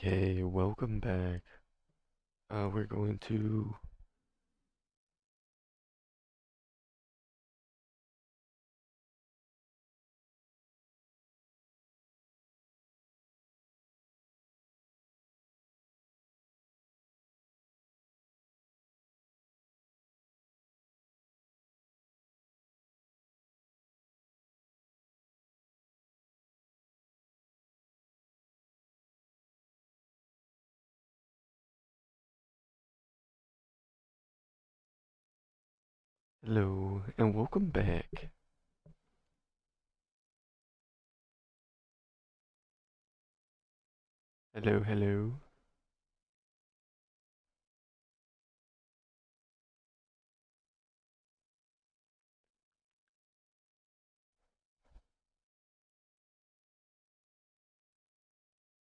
Okay, welcome back. We're going to. Hello, and welcome back. Hello, hello.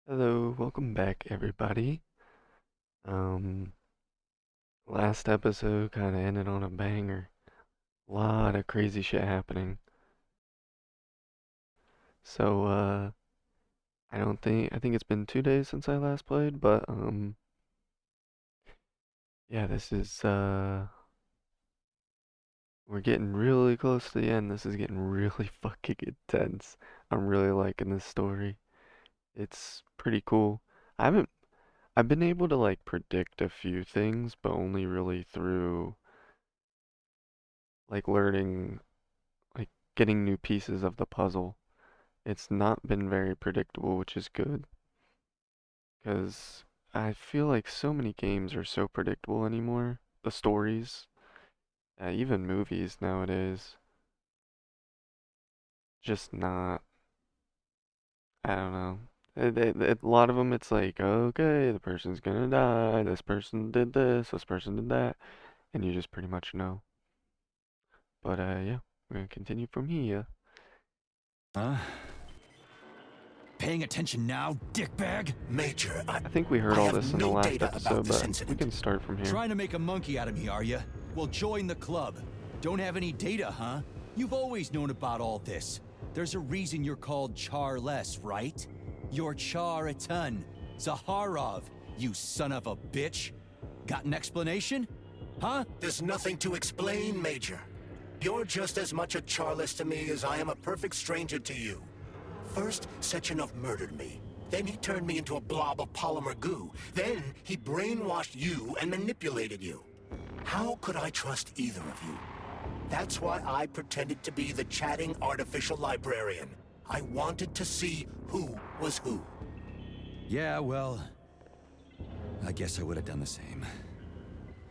Hello, welcome back, everybody. Um, Last episode kind of ended on a banger. Lot of crazy shit happening. So, I think it's been 2 days since I last played, but, yeah, we're getting really close to the end. This is getting really fucking intense. I'm really liking this story. It's pretty cool. I haven't I've been able to like predict a few things, but only really through like learning, like getting new pieces of the puzzle. It's not been very predictable, which is good, because I feel like so many games are so predictable anymore. The stories, even movies nowadays, just not, I don't know. A lot of them, it's like, okay, the person's gonna die, this person did this person did that, and you just pretty much know. But yeah, we're gonna continue from here. Huh? Paying attention now, dickbag? Major, I think we heard I all have this in the no last data about episode, this but we incident. can start from here. Trying to make a monkey out of me, are you? Well, join the club. Don't have any data, huh? You've always known about all this. There's a reason you're called Charless, right? You're Char-Atan, Zaharov, you son of a bitch. Got an explanation? Huh? There's nothing to explain, Major. You're just as much a Charless to me as I am a perfect stranger to you. First, Sechenov murdered me. Then he turned me into a blob of polymer goo. Then he brainwashed you and manipulated you. How could I trust either of you? That's why I pretended to be the chatting artificial librarian. I wanted to see who was who. Yeah, well, I guess I would have done the same.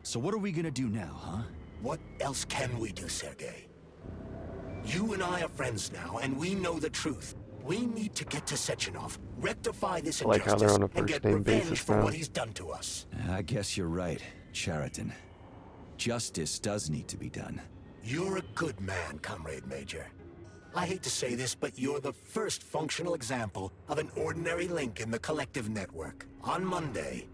So what are we gonna do now, huh? What else can we do, Sergei? You and I are friends now, and we know the truth. We need to get to Sechenov, rectify this I like how they're injustice, on a and get first name revenge basis for now. what he's done to us. I guess you're right, Chariton. Justice does need to be done. You're a good man, Comrade Major. I hate to say this, but you're the first functional example of an ordinary link in the collective network. On Monday,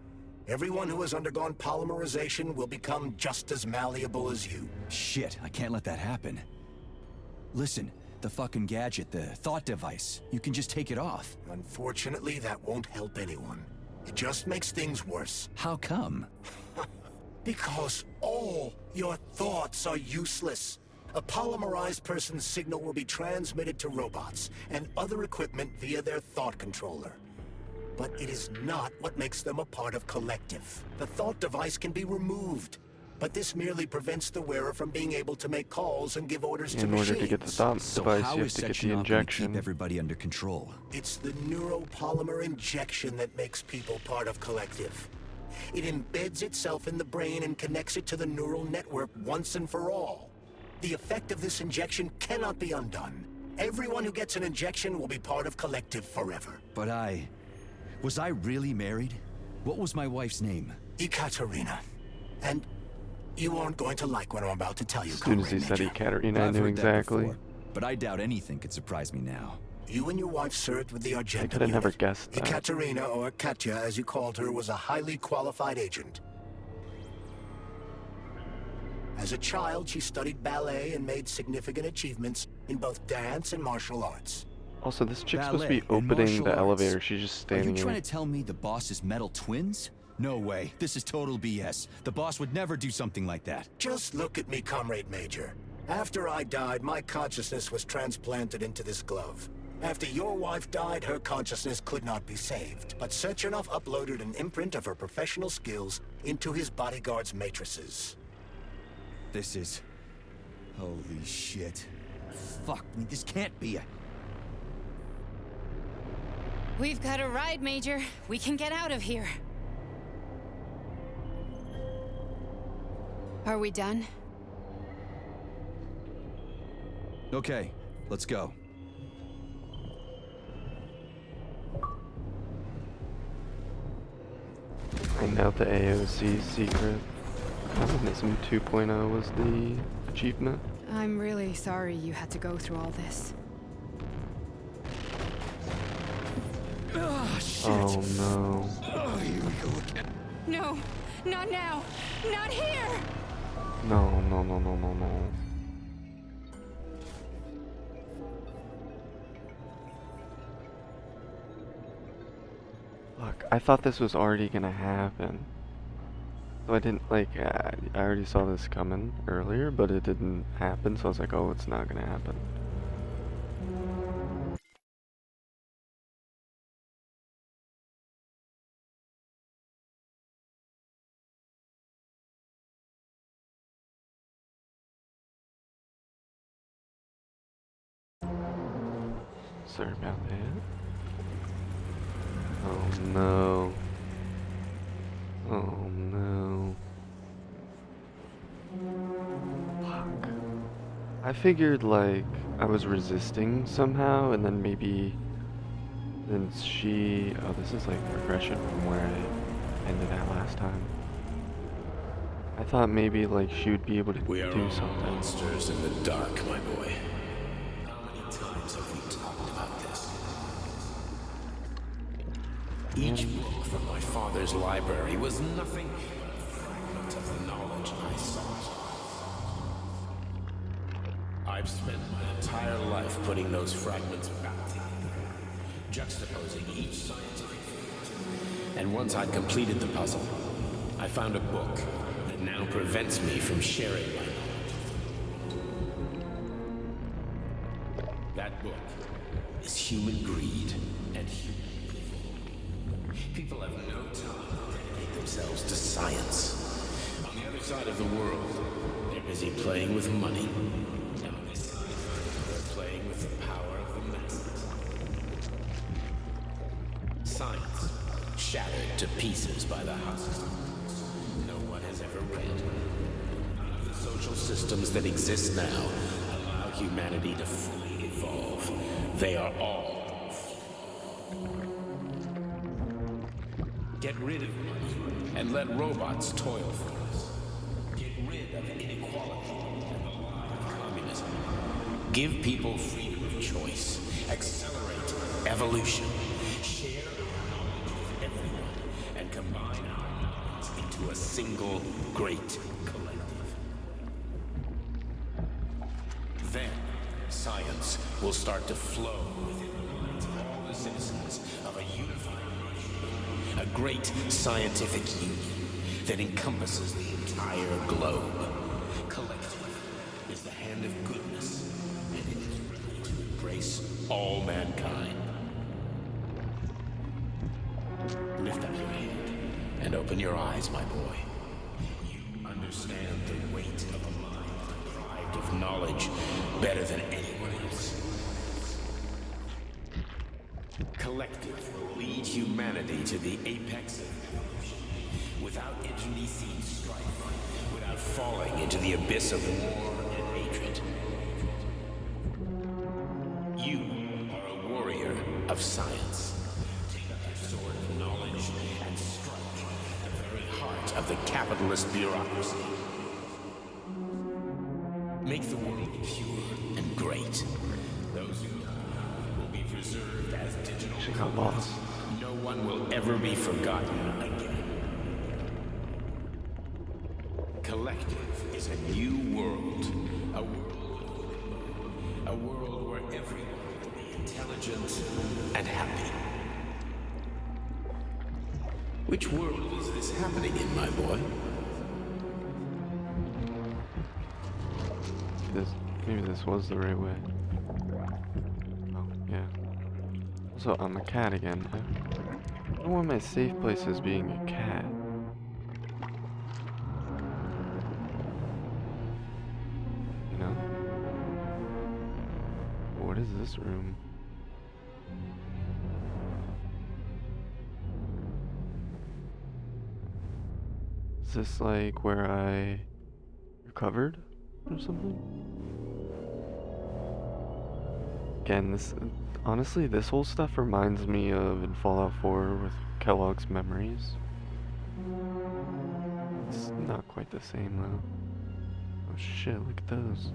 everyone who has undergone polymerization will become just as malleable as you. Shit, I can't let that happen. Listen, the fucking gadget, the thought device, you can just take it off. Unfortunately, that won't help anyone. It just makes things worse. How come? Because all your thoughts are useless. A polymerized person's signal will be transmitted to robots and other equipment via their thought controller. But it is not what makes them a part of collective. The thought device can be removed, but this merely prevents the wearer from being able to make calls and give orders to In machines. order to get the thought So device, how you have is to get the Sechenov gonna injection. keep everybody under control? It's the neuropolymer injection that makes people part of collective. It embeds itself in the brain and connects it to the neural network once and for all. The effect of this injection cannot be undone. Everyone who gets an injection will be part of collective forever. But was I really married? What was my wife's name? Ekaterina. And you aren't going to like what I'm about to tell you, As soon as he Comrade said Major. Ekaterina, I I've knew heard that exactly. before, but I doubt anything could surprise me now. You and your wife served with the I Argentum could have never unit. guessed that. Ekaterina, or Katya as you called her, was a highly qualified agent. As a child, she studied ballet and made significant achievements in both dance and martial arts. Also, this chick's supposed to ballet, be and opening martial the arts. elevator. She's just Are you standing trying in to it. tell me the boss is metal twins? No way. This is total BS. The boss would never do something like that. Just look at me, Comrade Major. After I died, my consciousness was transplanted into this glove. After your wife died, her consciousness could not be saved. But Sechenov uploaded an imprint of her professional skills into his bodyguard's matrices. This is... Holy shit. Fuck me, this can't be a... We've got a ride, Major. We can get out of here. Are we done? Okay, let's go. Find out the AOC secret. Communism 2.0 was the achievement. I'm really sorry you had to go through all this. Oh, shit. Oh no. Oh, here we go again. No, not now. Not here. No, no, no, no, no, no. Look, I thought this was already gonna happen. So I didn't, like, I already saw this coming earlier, but it didn't happen, so I was like, oh, it's not gonna happen. Sorry about that. Oh no. Oh no. Fuck. I figured like I was resisting somehow and then maybe since she... Oh, this is like regression from where I ended at last time. I thought maybe like she would be able to We are do all something. monsters in the dark, my boy. How many times have we talked about this? Each book from my father's library was nothing but a fragment of the knowledge I sought. I've spent my entire life putting those fragments back together, juxtaposing each scientific fact. And once I'd completed the puzzle, I found a book that now prevents me from sharing my knowledge. That book is human greed and human evil. People have no time to dedicate themselves to science. On the other side of the world, they're busy playing with money. And on this side, they're playing with the power of the masses. Science, shattered to pieces by the husks no one has ever read. None of the social systems that exist now allow humanity to fully evolve. They are all flawed. Get rid of money and let robots toil for us. Get rid of inequality and the lie of communism. Give people freedom of choice. Accelerate evolution. Share our knowledge with everyone and combine our minds into a single great collective. Then science will start to flow within the minds of all the citizens of a unified nation. A great scientific union that encompasses the entire globe. Collective is the hand of goodness, and it is ready to embrace all mankind. Lift up your head and open your eyes, my boy. You understand the weight of a mind deprived of knowledge better than anyone else. Collective will lead humanity to the apex of evolution without internecine strife, without falling into the abyss of war and hatred. You are a warrior of science. Take up your sword of knowledge and strike at the very heart of the capitalist bureaucracy. Make the world pure and great. Those who die will be preserved as digital She got lost. No one will ever be forgotten again. Collective is a new world. A world where everyone will be intelligent, and happy. Which world is this happening in, my boy? Maybe this was the right way. Oh, yeah. Also, I'm a cat again. I don't want my safe place as being a cat. You know? What is this room? Is this like where I recovered or something? Again, honestly, this whole stuff reminds me of in Fallout 4 with Kellogg's memories. It's not quite the same though. Oh shit, look at those.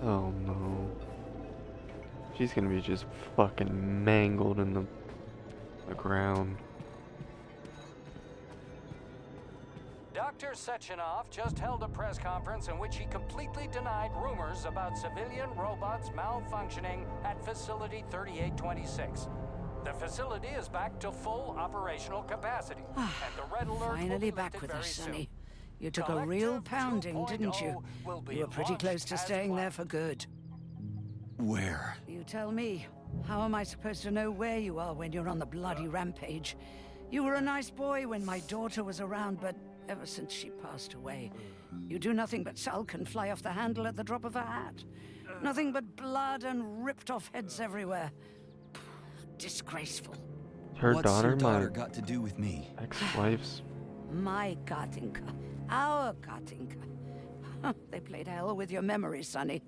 Oh no. She's gonna be just fucking mangled in the ground. Dr. Sechenov just held a press conference in which he completely denied rumors about civilian robots malfunctioning at Facility 3826. The facility is back to full operational capacity, and the red alert Finally will be back lifted with very us, soon. Sonny. You took a Collective real pounding, didn't you? 2.0 will be You were pretty launched close to as staying there planned. for good. Where? You tell me. How am I supposed to know where you are when you're on the bloody rampage? You were a nice boy when my daughter was around, but ever since she passed away, you do nothing but sulk and fly off the handle at the drop of a hat. Nothing but blood and ripped off heads everywhere. Disgraceful. Her What's daughter, your daughter my got to do with me? ex-wife's. My Katinka. Our Katinka. They played hell with your memory, Sonny.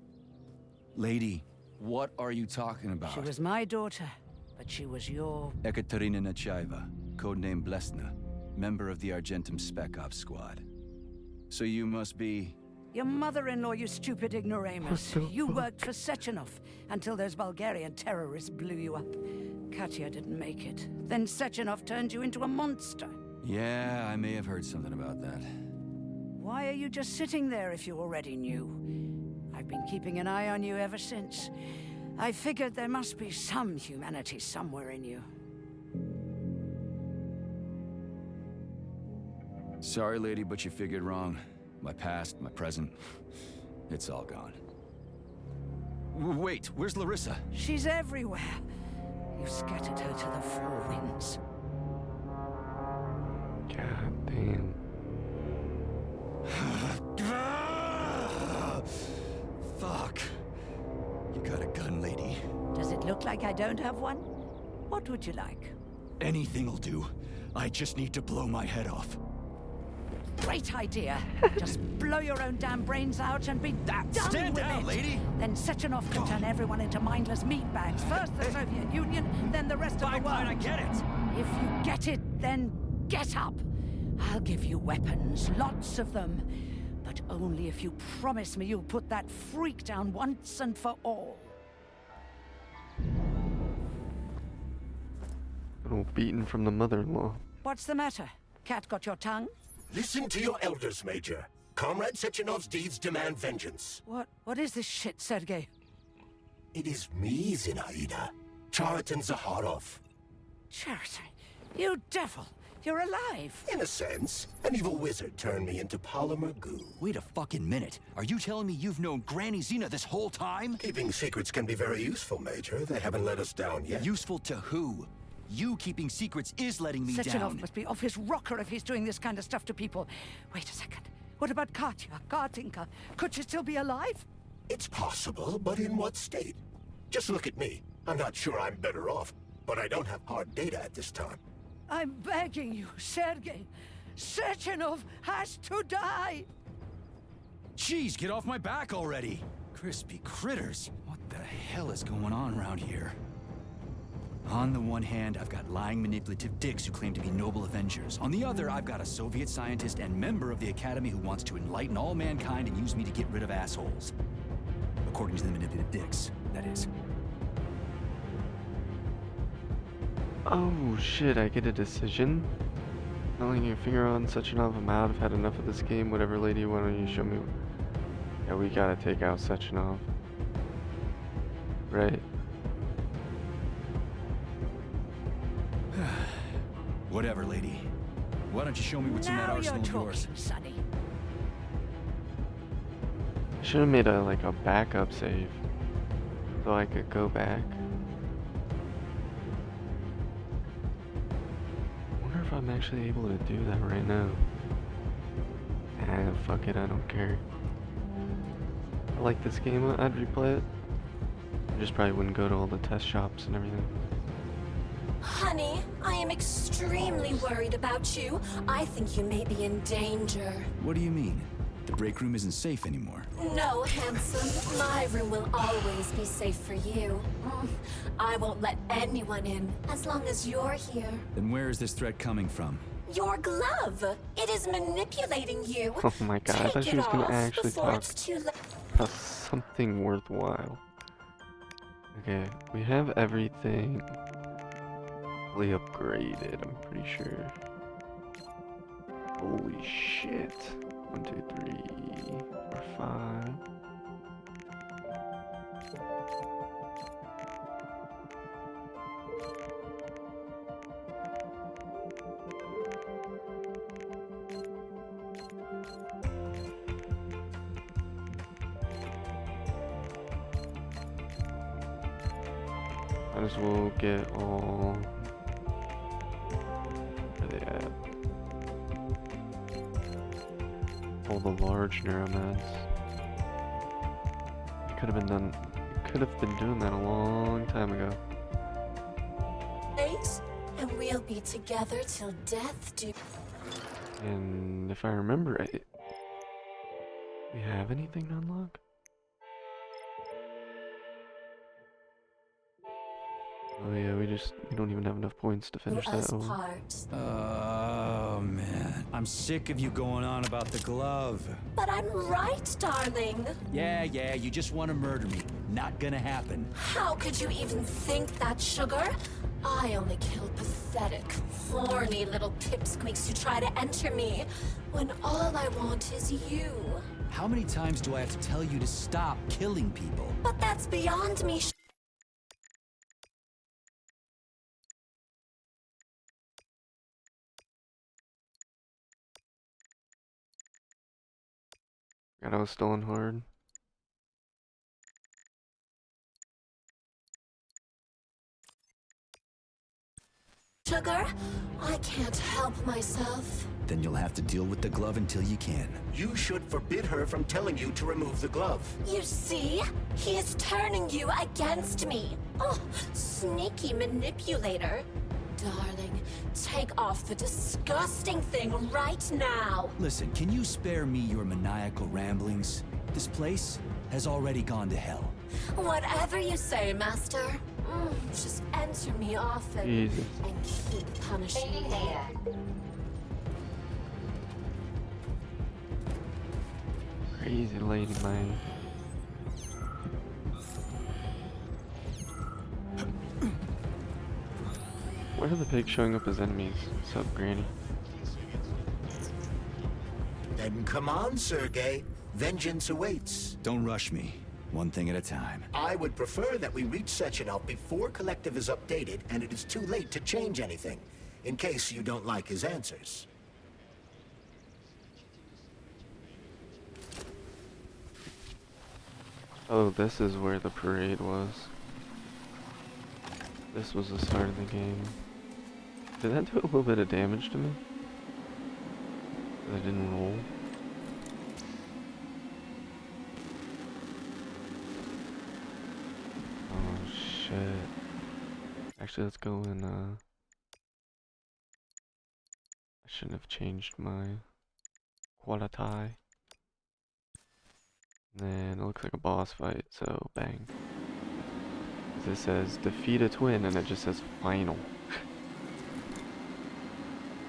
Lady, what are you talking about? She was my daughter, but she was your... Ekaterina Nechaeva, codename Blesna, member of the Argentum Spec Ops squad. So you must be... Your mother-in-law, you stupid ignoramus. What the You fuck? worked for Sechenov until those Bulgarian terrorists blew you up. Katya didn't make it. Then Sechenov turned you into a monster. Yeah, I may have heard something about that. Why are you just sitting there if you already knew? I've been keeping an eye on you ever since. I figured there must be some humanity somewhere in you. Sorry, lady, but you figured wrong. My past, my present, it's all gone. Wait, where's Larissa? She's everywhere. You scattered her to the four winds. God damn. Fuck. You got a gun, lady. Does it look like I don't have one? What would you like? Anything'll do. I just need to blow my head off. Great idea. Just blow your own damn brains out and be done Stand with down, it. lady. Then Sechenov can turn everyone into mindless meatbags. First the Soviet Union, then the rest of the Fine, world. fine, I get it. If you get it, then get up. I'll give you weapons, lots of them. But only if you promise me you'll put that freak down once and for all. Little beaten from the mother-in-law. What's the matter? Cat got your tongue? Listen to your elders, Major. Comrade Sechenov's deeds demand vengeance. What is this shit, Sergei? It is me, Zinaida. Chariton Zaharov. Charity, you devil! You're alive! In a sense, an evil wizard turned me into polymer goo. Wait a fucking minute. Are you telling me you've known Granny Xena this whole time? Keeping secrets can be very useful, Major. They haven't let us down yet. Useful to who? You keeping secrets is letting me Sechenov down. must be off his rocker if he's doing this kind of stuff to people. Wait a second. What about Katya, Katinka? Could she still be alive? It's possible, but in what state? Just look at me. I'm not sure I'm better off, but I don't have hard data at this time. I'm begging you, Sergei. Sechenov has to die! Jeez, get off my back already! Crispy critters. What the hell is going on around here? On the one hand, I've got lying, manipulative dicks who claim to be noble Avengers. On the other, I've got a Soviet scientist and member of the Academy who wants to enlighten all mankind and use me to get rid of assholes. According to the manipulative dicks, that is. Oh shit, I get a decision? Not laying your finger on Sechenov, I'm out. I've had enough of this game. Whatever, lady, why don't you show me? Yeah, we gotta take out Sechenov. Right. Whatever, lady. Why don't you show me what's in that Now arsenal you're of yours? talking, Sonny. Should have made like a backup save so I could go back. Wonder if I'm actually able to do that right now. Fuck it, I don't care. I like this game, I'd replay it. I just probably wouldn't go to all the test shops and everything. Honey, I am extremely worried about you. I think you may be in danger. What do you mean? The break room isn't safe anymore. No, handsome. My room will always be safe for you. I won't let anyone in as long as you're here. Then where is this threat coming from? Your glove. It is manipulating you. Oh my god, I thought Take she was it gonna off actually before talk it's too late. about something worthwhile. Okay, we have everything fully upgraded, I'm pretty sure. Holy shit. 1, 2, 3, 4, 5. Might as well get all. Where are they at? All the large neuromeds. It could have been done. Could have been doing that a long time ago. And we'll be together till death do. And if I remember right, we have anything to unlock? Oh yeah, we don't even have enough points to finish us that one. part. Oh man, I'm sick of you going on about the glove. But I'm right, darling. Yeah, you just want to murder me. Not gonna happen. How could you even think that, sugar? I only kill pathetic, horny little pipsqueaks who try to enter me, when all I want is you. How many times do I have to tell you to stop killing people? But that's beyond me. God, I was still on hard. Sugar, I can't help myself. Then you'll have to deal with the glove until you can. You should forbid her from telling you to remove the glove. You see? He is turning you against me. Oh, sneaky manipulator. Darling, take off the disgusting thing right now. Listen, can you spare me your maniacal ramblings? This place has already gone to hell. Whatever you say, Master. Just enter me often Jesus. and keep punishing me. Crazy lady, man. Why are the pigs showing up as enemies? What's up, Granny? Then come on, Sergei. Vengeance awaits. Don't rush me. One thing at a time. I would prefer that we reach Sechenov before Collective is updated and it is too late to change anything, in case you don't like his answers. Oh, this is where the parade was. This was the start of the game. Did that do a little bit of damage to me? 'Cause I didn't roll. Oh shit. Actually, let's go in, I shouldn't have changed my quality. Then it looks like a boss fight, so bang. This says defeat a twin and it just says final.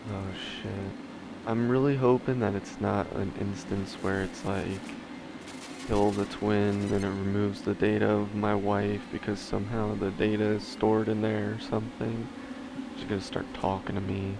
Oh shit. I'm really hoping that it's not an instance where it's like kill the twin and it removes the data of my wife because somehow the data is stored in there or something. She's gonna start talking to me.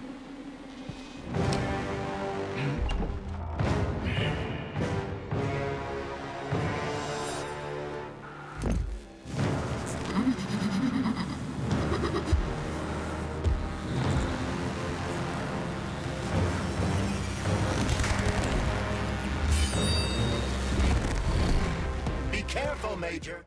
careful, Major.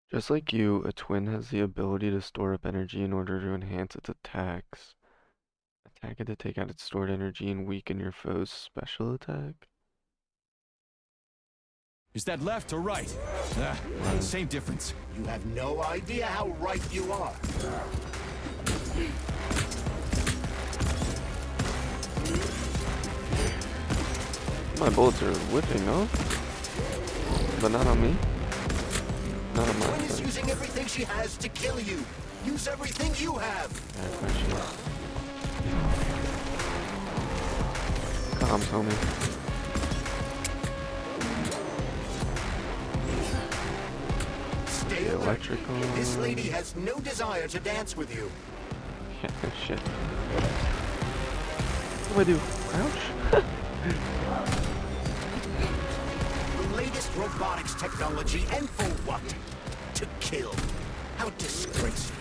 Just like you, a twin has the ability to store up energy in order to enhance its attacks. Attack it to take out its stored energy and weaken your foe's special attack. Is that left or right? Same difference. You have no idea how right you are. My bullets are whipping off, but not on me. Not on my Twin is side. using everything she has to kill you. Use everything you have. That's my shit. Comms, homie. Stay The alert. electrical. This lady has no desire to dance with you. Yeah, shit. What do I do? Crouch? The latest robotics technology, and for what? To kill. How disgraceful.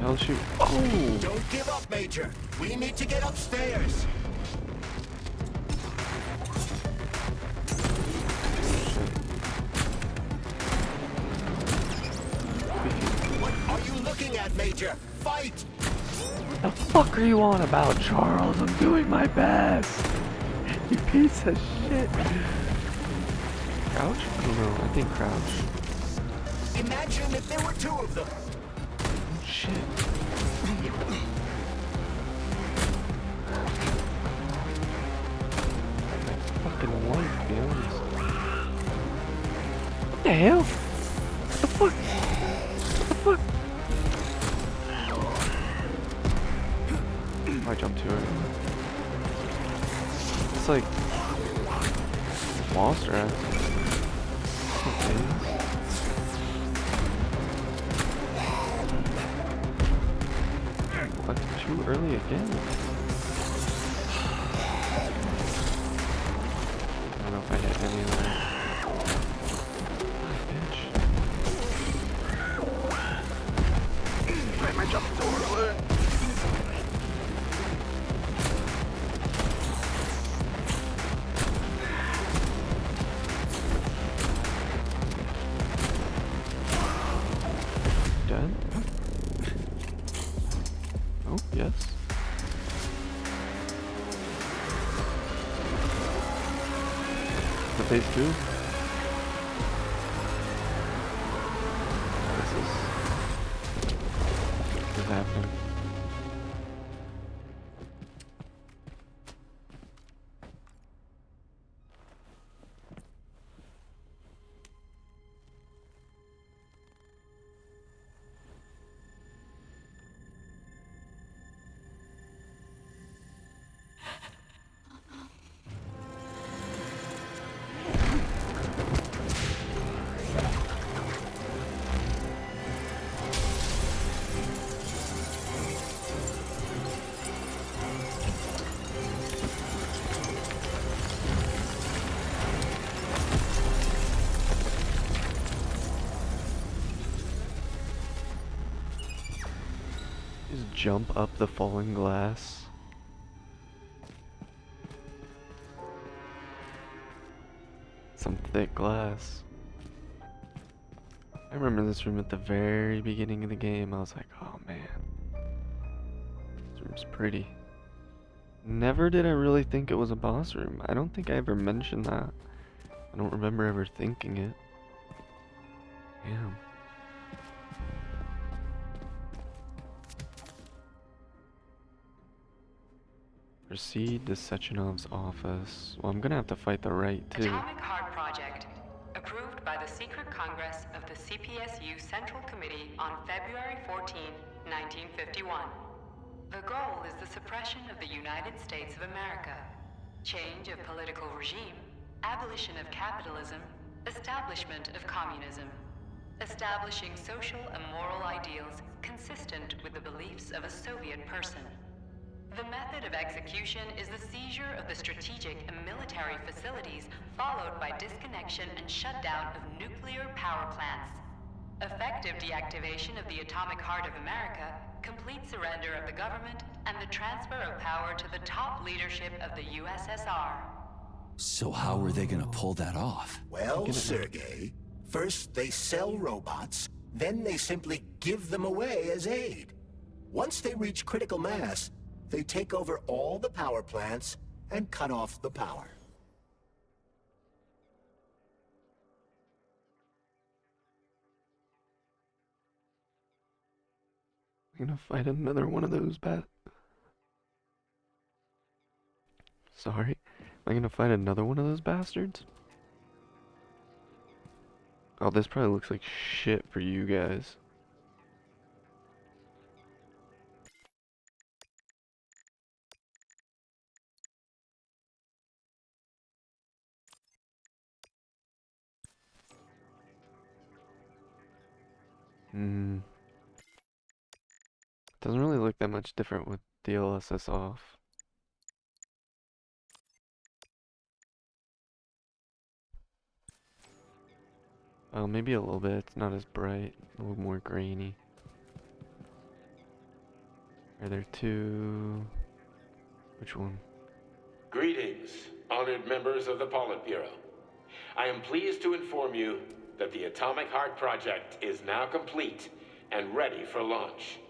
Hell shoot. Oh! Don't give up, Major. We need to get upstairs. What are you looking at, Major? Fight! The fuck are you on about, Charles? I'm doing my best. You piece of shit. Crouch? I don't know. I think crouch. Imagine if there were two of them. Oh, shit. Fucking wife, to be honest. What the hell? What the fuck? What the fuck? I jumped too early. It's like lost her ass. Okay. What? Too early again? I don't know if I hit any of that. Bitch. Why am I jumping so early? Dead? Oh, yes. The phase 2? This is happening. Just jump up the falling glass. Some thick glass. I remember this room at the very beginning of the game. I was like, oh man, this room's pretty. Never did I really think it was a boss room. I don't think I ever mentioned that. I don't remember ever thinking it. Damn. Proceed to Sechenov's office. Well, I'm gonna have to fight the right too. Atomic Heart Project, approved by the Secret Congress of the CPSU Central Committee on February 14, 1951. The goal is the suppression of the United States of America, change of political regime, abolition of capitalism, establishment of communism, establishing social and moral ideals consistent with the beliefs of a Soviet person. The method of execution is the seizure of the strategic and military facilities, followed by disconnection and shutdown of nuclear power plants. Effective deactivation of the Atomic Heart of America, complete surrender of the government, and the transfer of power to the top leadership of the USSR. So how are they gonna pull that off? Well, Sergei, first they sell robots, then they simply give them away as aid. Once they reach critical mass, they take over all the power plants and cut off the power. I'm gonna fight another one of those Sorry. Am I gonna fight another one of those bastards? Oh, this probably looks like shit for you guys. Doesn't really look that much different with DLSS off. Oh, maybe a little bit. It's not as bright. A little more grainy. Are there two? Which one? Greetings, honored members of the Politburo. I am pleased to inform you that the Atomic Heart Project is now complete and ready for launch.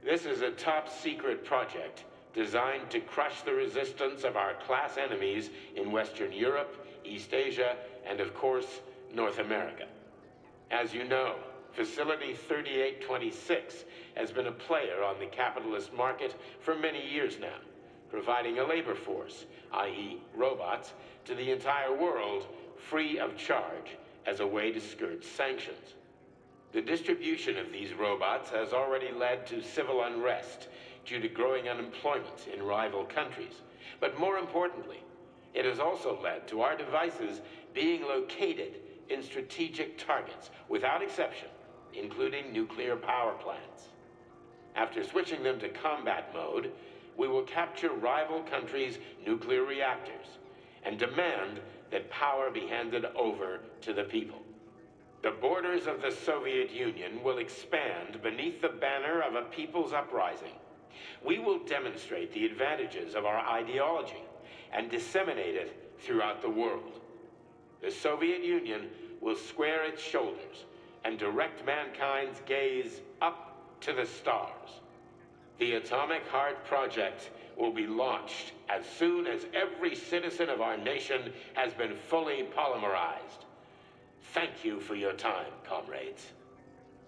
This is a top-secret project designed to crush the resistance of our class enemies in Western Europe, East Asia, and of course, North America. As you know, Facility 3826 has been a player on the capitalist market for many years now, providing a labor force, i.e. robots, to the entire world free of charge as a way to skirt sanctions. The distribution of these robots has already led to civil unrest due to growing unemployment in rival countries. But more importantly, it has also led to our devices being located in strategic targets, without exception, including nuclear power plants. After switching them to combat mode, we will capture rival countries' nuclear reactors and demand that power be handed over to the people. The borders of the Soviet Union will expand beneath the banner of a people's uprising. We will demonstrate the advantages of our ideology and disseminate it throughout the world. The Soviet Union will square its shoulders and direct mankind's gaze up to the stars. The Atomic Heart Project will be launched as soon as every citizen of our nation has been fully polymerized. Thank you for your time, comrades.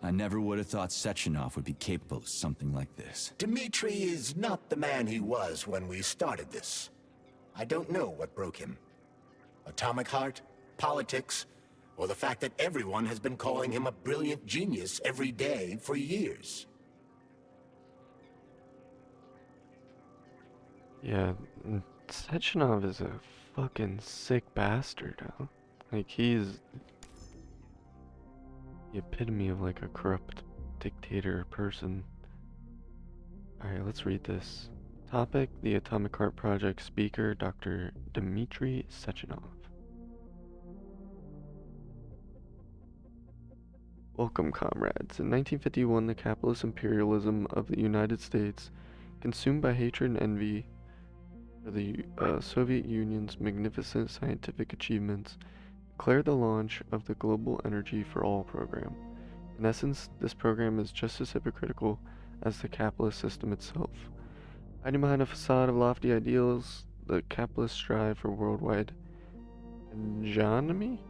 I never would have thought Sechenov would be capable of something like this. Dmitri is not the man he was when we started this. I don't know what broke him. Atomic Heart, politics, or the fact that everyone has been calling him a brilliant genius every day for years. Yeah, Sechenov is a fucking sick bastard, huh? Like, he's the epitome of like a corrupt dictator person. Alright, let's read this. Topic: the Atomic Heart Project. Speaker: Dr. Dmitri Sechenov. Welcome, comrades. In 1951, the capitalist imperialism of the United States, consumed by hatred and envy for the Soviet Union's magnificent scientific achievements, declared the launch of the Global Energy for All program. In essence, this program is just as hypocritical as the capitalist system itself. Hiding behind a facade of lofty ideals, the capitalists strive for worldwide hegemony?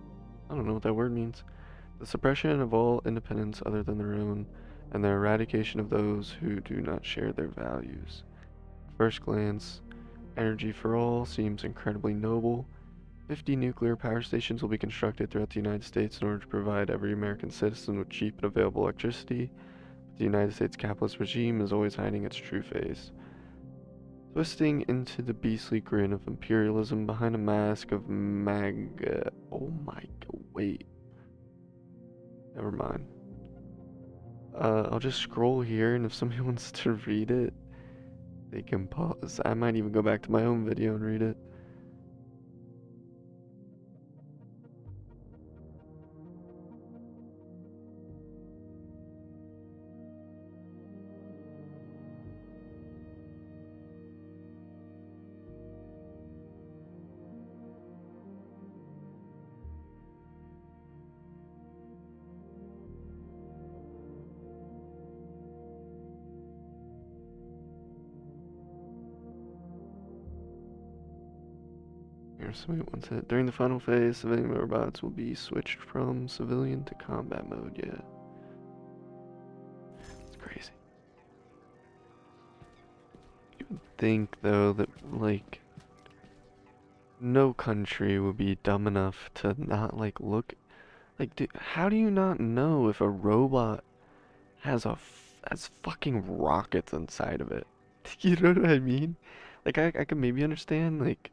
I don't know what that word means. The suppression of all independence other than their own, and the eradication of those who do not share their values. At first glance, Energy for All seems incredibly noble. 50 nuclear power stations will be constructed throughout the United States in order to provide every American citizen with cheap and available electricity. But the United States capitalist regime is always hiding its true face, twisting into the beastly grin of imperialism behind a mask of oh my god, wait. Never mind. I'll just scroll here, and if somebody wants to read it, they can pause. I might even go back to my own video and read it. Here's some sweet ones. During the final phase, civilian robots will be switched from civilian to combat mode. Yeah. It's crazy. You would think, though, that, like, no country would be dumb enough to not, like, look. Like, dude, how do you not know if a robot has fucking rockets inside of it? You know what I mean? Like, I could maybe understand, like,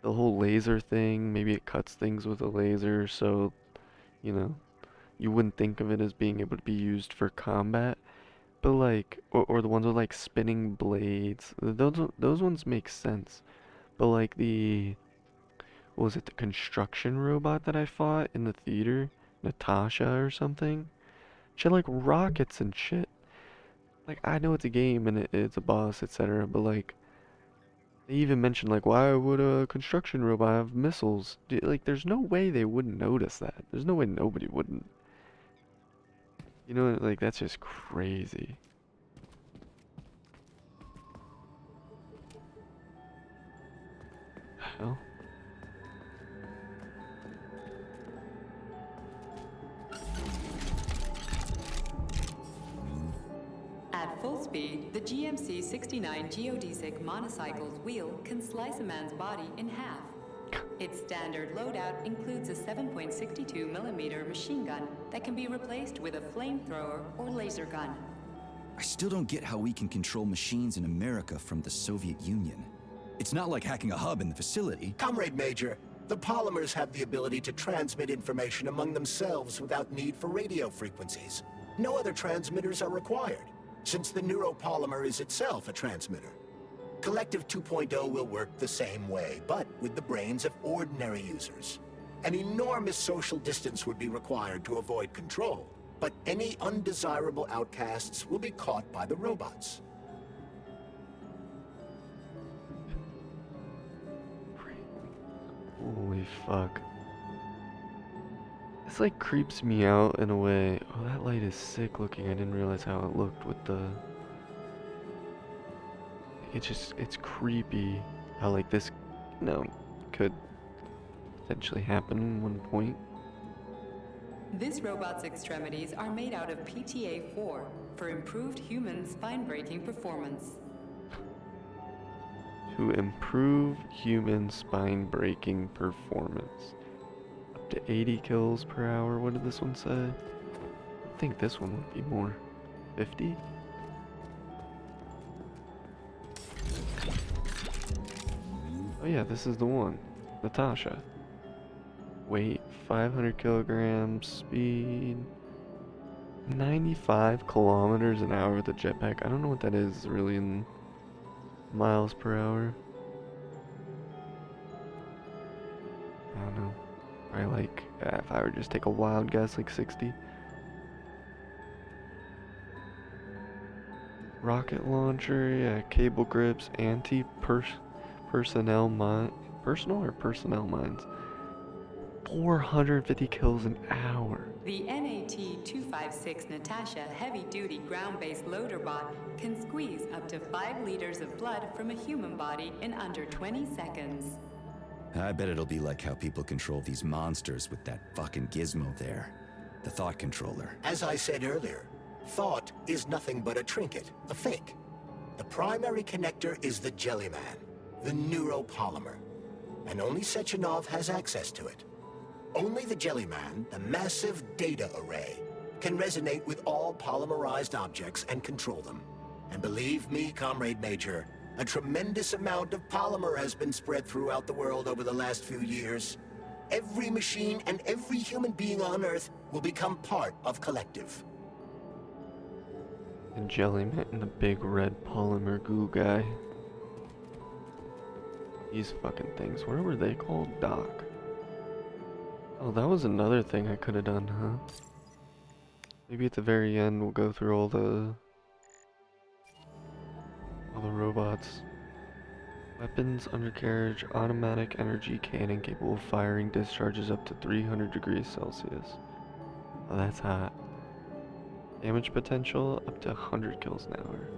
the whole laser thing. Maybe it cuts things with a laser, so, you know, you wouldn't think of it as being able to be used for combat. But, like, or the ones with, like, spinning blades. Those ones make sense. But, like, what was it, the construction robot that I fought in the theater? Natasha or something? She had, like, rockets and shit. Like, I know it's a game and it's a boss, etc., but, like, they even mentioned, like, why would a construction robot have missiles? Like, there's no way they wouldn't notice that. There's no way nobody wouldn't. You know, like, that's just crazy. Hell. At full speed, the GMC 69 geodesic monocycle's wheel can slice a man's body in half. Its standard loadout includes a 7.62mm machine gun that can be replaced with a flamethrower or laser gun. I still don't get how we can control machines in America from the Soviet Union. It's not like hacking a hub in the facility. Comrade Major, the polymers have the ability to transmit information among themselves without need for radio frequencies. No other transmitters are required, since the neuropolymer is itself a transmitter. Collective 2.0 will work the same way, but with the brains of ordinary users. An enormous social distance would be required to avoid control, but any undesirable outcasts will be caught by the robots. Holy fuck. This, like, creeps me out in a way. Oh, that light is sick looking. I didn't realize how it looked with the... It's creepy how, like, this, you know, could potentially happen at one point. This robot's extremities are made out of PTA-4 for improved human spine-breaking performance. To improve human spine-breaking performance. Up to 80 kills per hour. What did this one say? I think this one would be more. 50? Oh yeah, this is the one. Natasha. Weight, 500 kilograms. Speed, 95 kilometers an hour with a jetpack. I don't know what that is really in miles per hour. I don't know. Probably like, if I were to just take a wild guess, like 60. Rocket launcher, yeah, cable grips, personal mines. 450 kills an hour. The NAT-256 Natasha heavy-duty ground-based loader bot can squeeze up to 5 liters of blood from a human body in under 20 seconds. I bet it'll be like how people control these monsters with that fucking gizmo there. The thought controller. As I said earlier, thought is nothing but a trinket, a fake. The primary connector is the Jellyman, the neuropolymer, and only Sechenov has access to it. Only the Jellyman, the massive data array, can resonate with all polymerized objects and control them. And believe me, Comrade Major, a tremendous amount of polymer has been spread throughout the world over the last few years. Every machine and every human being on Earth will become part of Collective. The Jellyman and the big red polymer goo guy. These fucking things, what were they called? Doc. Oh, that was another thing I could have done, huh? Maybe at the very end we'll go through all the robots. Weapons, undercarriage, automatic energy cannon capable of firing discharges up to 300 degrees Celsius. Oh, that's hot. Damage potential up to 100 kills an hour.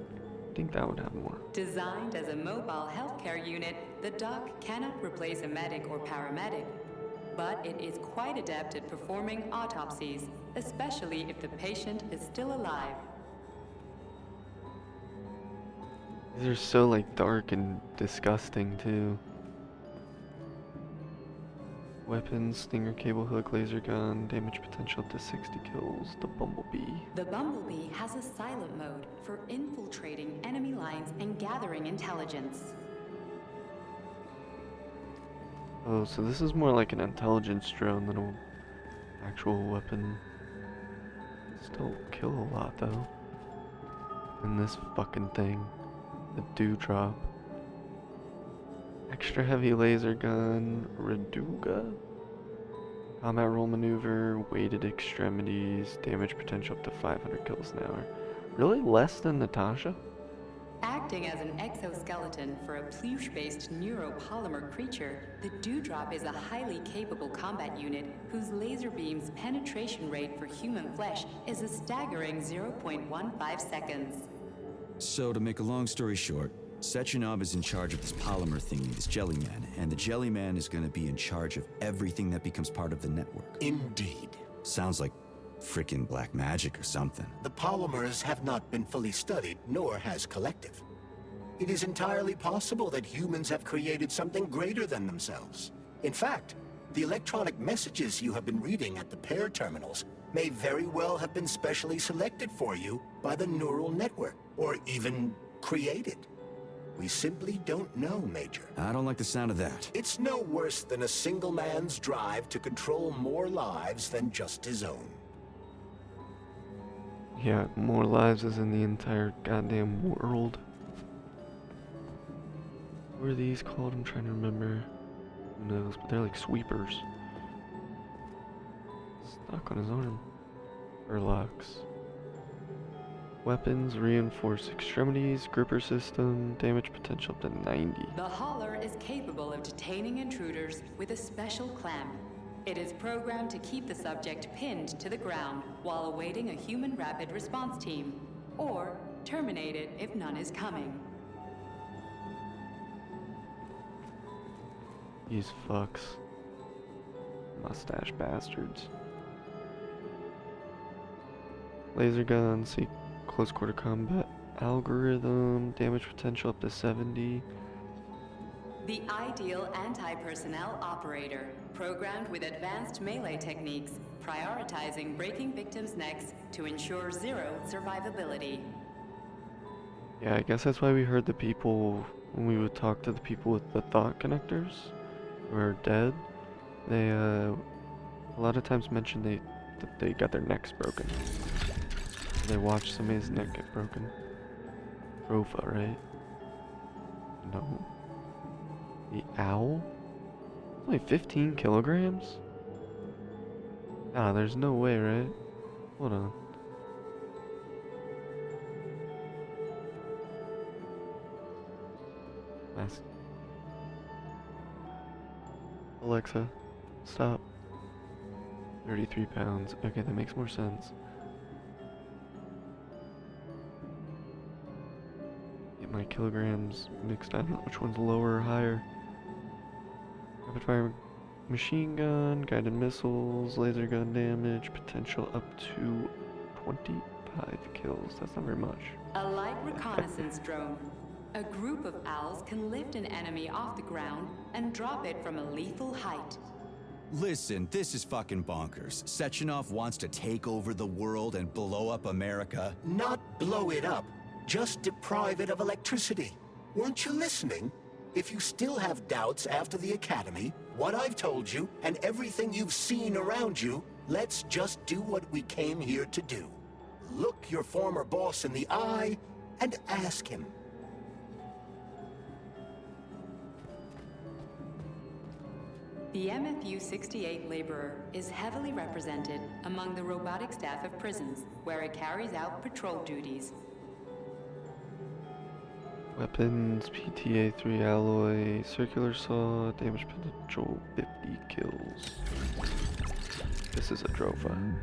think that would have more. Designed as a mobile healthcare unit, the doc cannot replace a medic or paramedic, but it is quite adept at performing autopsies, especially if the patient is still alive. These are so like dark and disgusting too. Weapons, Stinger cable hook, laser gun, damage potential to 60 kills. The Bumblebee. The Bumblebee has a silent mode for infiltrating enemy lines and gathering intelligence. Oh, so this is more like an intelligence drone than an actual weapon. Still kill a lot though. And this fucking thing. The Dewdrop. Extra heavy laser gun, Reduga. Combat roll maneuver, weighted extremities, damage potential up to 500 kills an hour. Really less than Natasha? Acting as an exoskeleton for a pluche-based neuropolymer creature, the Dewdrop is a highly capable combat unit whose laser beam's penetration rate for human flesh is a staggering 0.15 seconds. So, to make a long story short, Sechenov is in charge of this polymer thingy, this Jellyman, and the Jellyman is gonna be in charge of everything that becomes part of the network. Indeed. Sounds like frickin' black magic or something. The polymers have not been fully studied, nor has Collective. It is entirely possible that humans have created something greater than themselves. In fact, the electronic messages you have been reading at the pair terminals may very well have been specially selected for you by the neural network, or even created. We simply don't know, Major. I don't like the sound of that. It's no worse than a single man's drive to control more lives than just his own. Yeah, more lives is in the entire goddamn world. What are these called? I'm trying to remember. Who knows? But they're like sweepers. Stuck on his arm. Urlox. Weapons, reinforced extremities, gripper system, damage potential up to 90. The Hauler is capable of detaining intruders with a special clamp. It is programmed to keep the subject pinned to the ground while awaiting a human rapid response team, or terminate it if none is coming. These fucks. Mustache bastards. Laser gun, see close quarter combat algorithm, damage potential up to 70. The ideal anti-personnel operator, programmed with advanced melee techniques, prioritizing breaking victims' necks to ensure zero survivability. Yeah, I guess that's why we heard the people, when we would talk to the people with the thought connectors who are dead, they a lot of times mentioned that they got their necks broken. They watched somebody's neck get broken. Rofa, right? No. The owl? Only 15 kilograms? Nah, there's no way, right? Hold on. Last. Alexa, stop. 33 pounds. Okay, that makes more sense. Get my kilograms mixed. I don't know which one's lower or higher. Rapid fire machine gun, guided missiles, laser gun damage, potential up to 25 kills. That's not very much. A light reconnaissance drone. A group of owls can lift an enemy off the ground and drop it from a lethal height. Listen, this is fucking bonkers. Sechenov wants to take over the world and blow up America. Not blow it up, just deprive it of electricity. Weren't you listening? If you still have doubts after the Academy, what I've told you, and everything you've seen around you, let's just do what we came here to do. Look your former boss in the eye and ask him. The MFU-68 Laborer is heavily represented among the robotic staff of prisons, where it carries out patrol duties. Weapons, PTA-3 alloy, circular saw, damage potential 50 kills. This is a Drofa.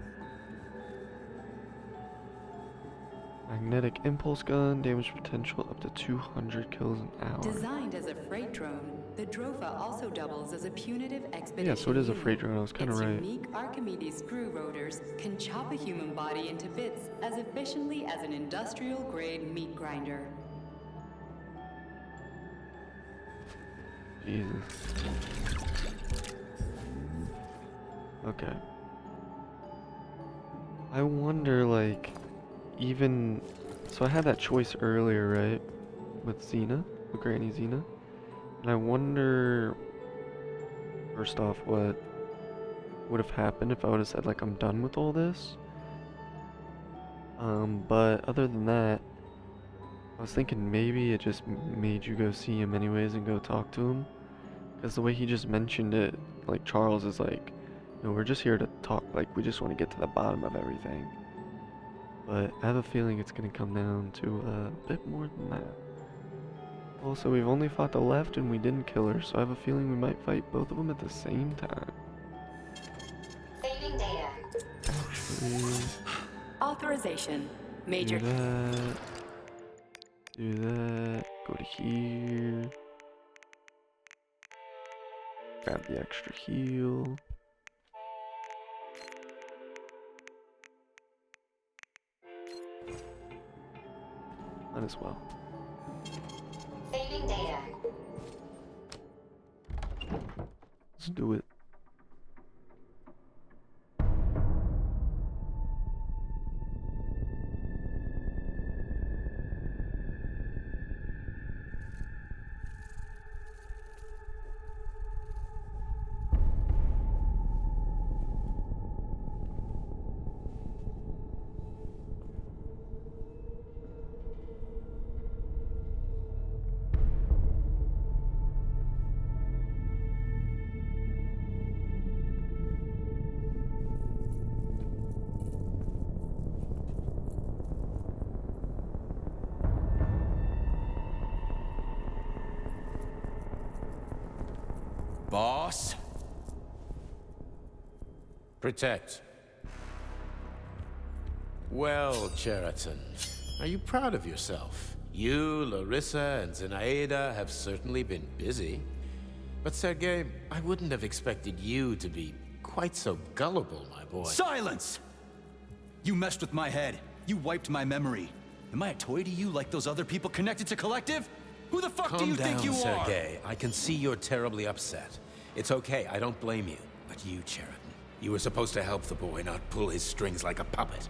I Magnetic impulse gun, damage potential up to 200 kills an hour. Designed as a freight drone, the Drofa also doubles as a punitive expedition Yeah, so it is a unit. freight drone, I was kind of Its right. unique Archimedes screw rotors can chop a human body into bits as efficiently as an industrial-grade meat grinder. Jesus. Okay. I wonder, like, even... So I had that choice earlier, right? With Xena, with Granny Xena. And I wonder, first off, what would have happened if I would have said, like, I'm done with all this. But other than that, I was thinking maybe it just made you go see him anyways and go talk to him. Because the way he just mentioned it, like, Charles is like, no, we're just here to talk, like, we just want to get to the bottom of everything. But I have a feeling it's going to come down to a bit more than that. Also, we've only fought the left and we didn't kill her, so I have a feeling we might fight both of them at the same time. Saving data. Actually, Authorization. Major. do that. Do that. Go to here. Grab the extra heal. Might as well. Saving data. Let's do it. Boss? Protect. Well, Cheriton, are you proud of yourself? You, Larissa, and Zenaida have certainly been busy. But Sergei, I wouldn't have expected you to be quite so gullible, my boy. Silence! You messed with my head. You wiped my memory. Am I a toy to you like those other people connected to Collective? Who the fuck do you think you are? Calm down, Sergei. I can see you're terribly upset. It's okay, I don't blame you. But you, Cheriton, you were supposed to help the boy, not pull his strings like a puppet.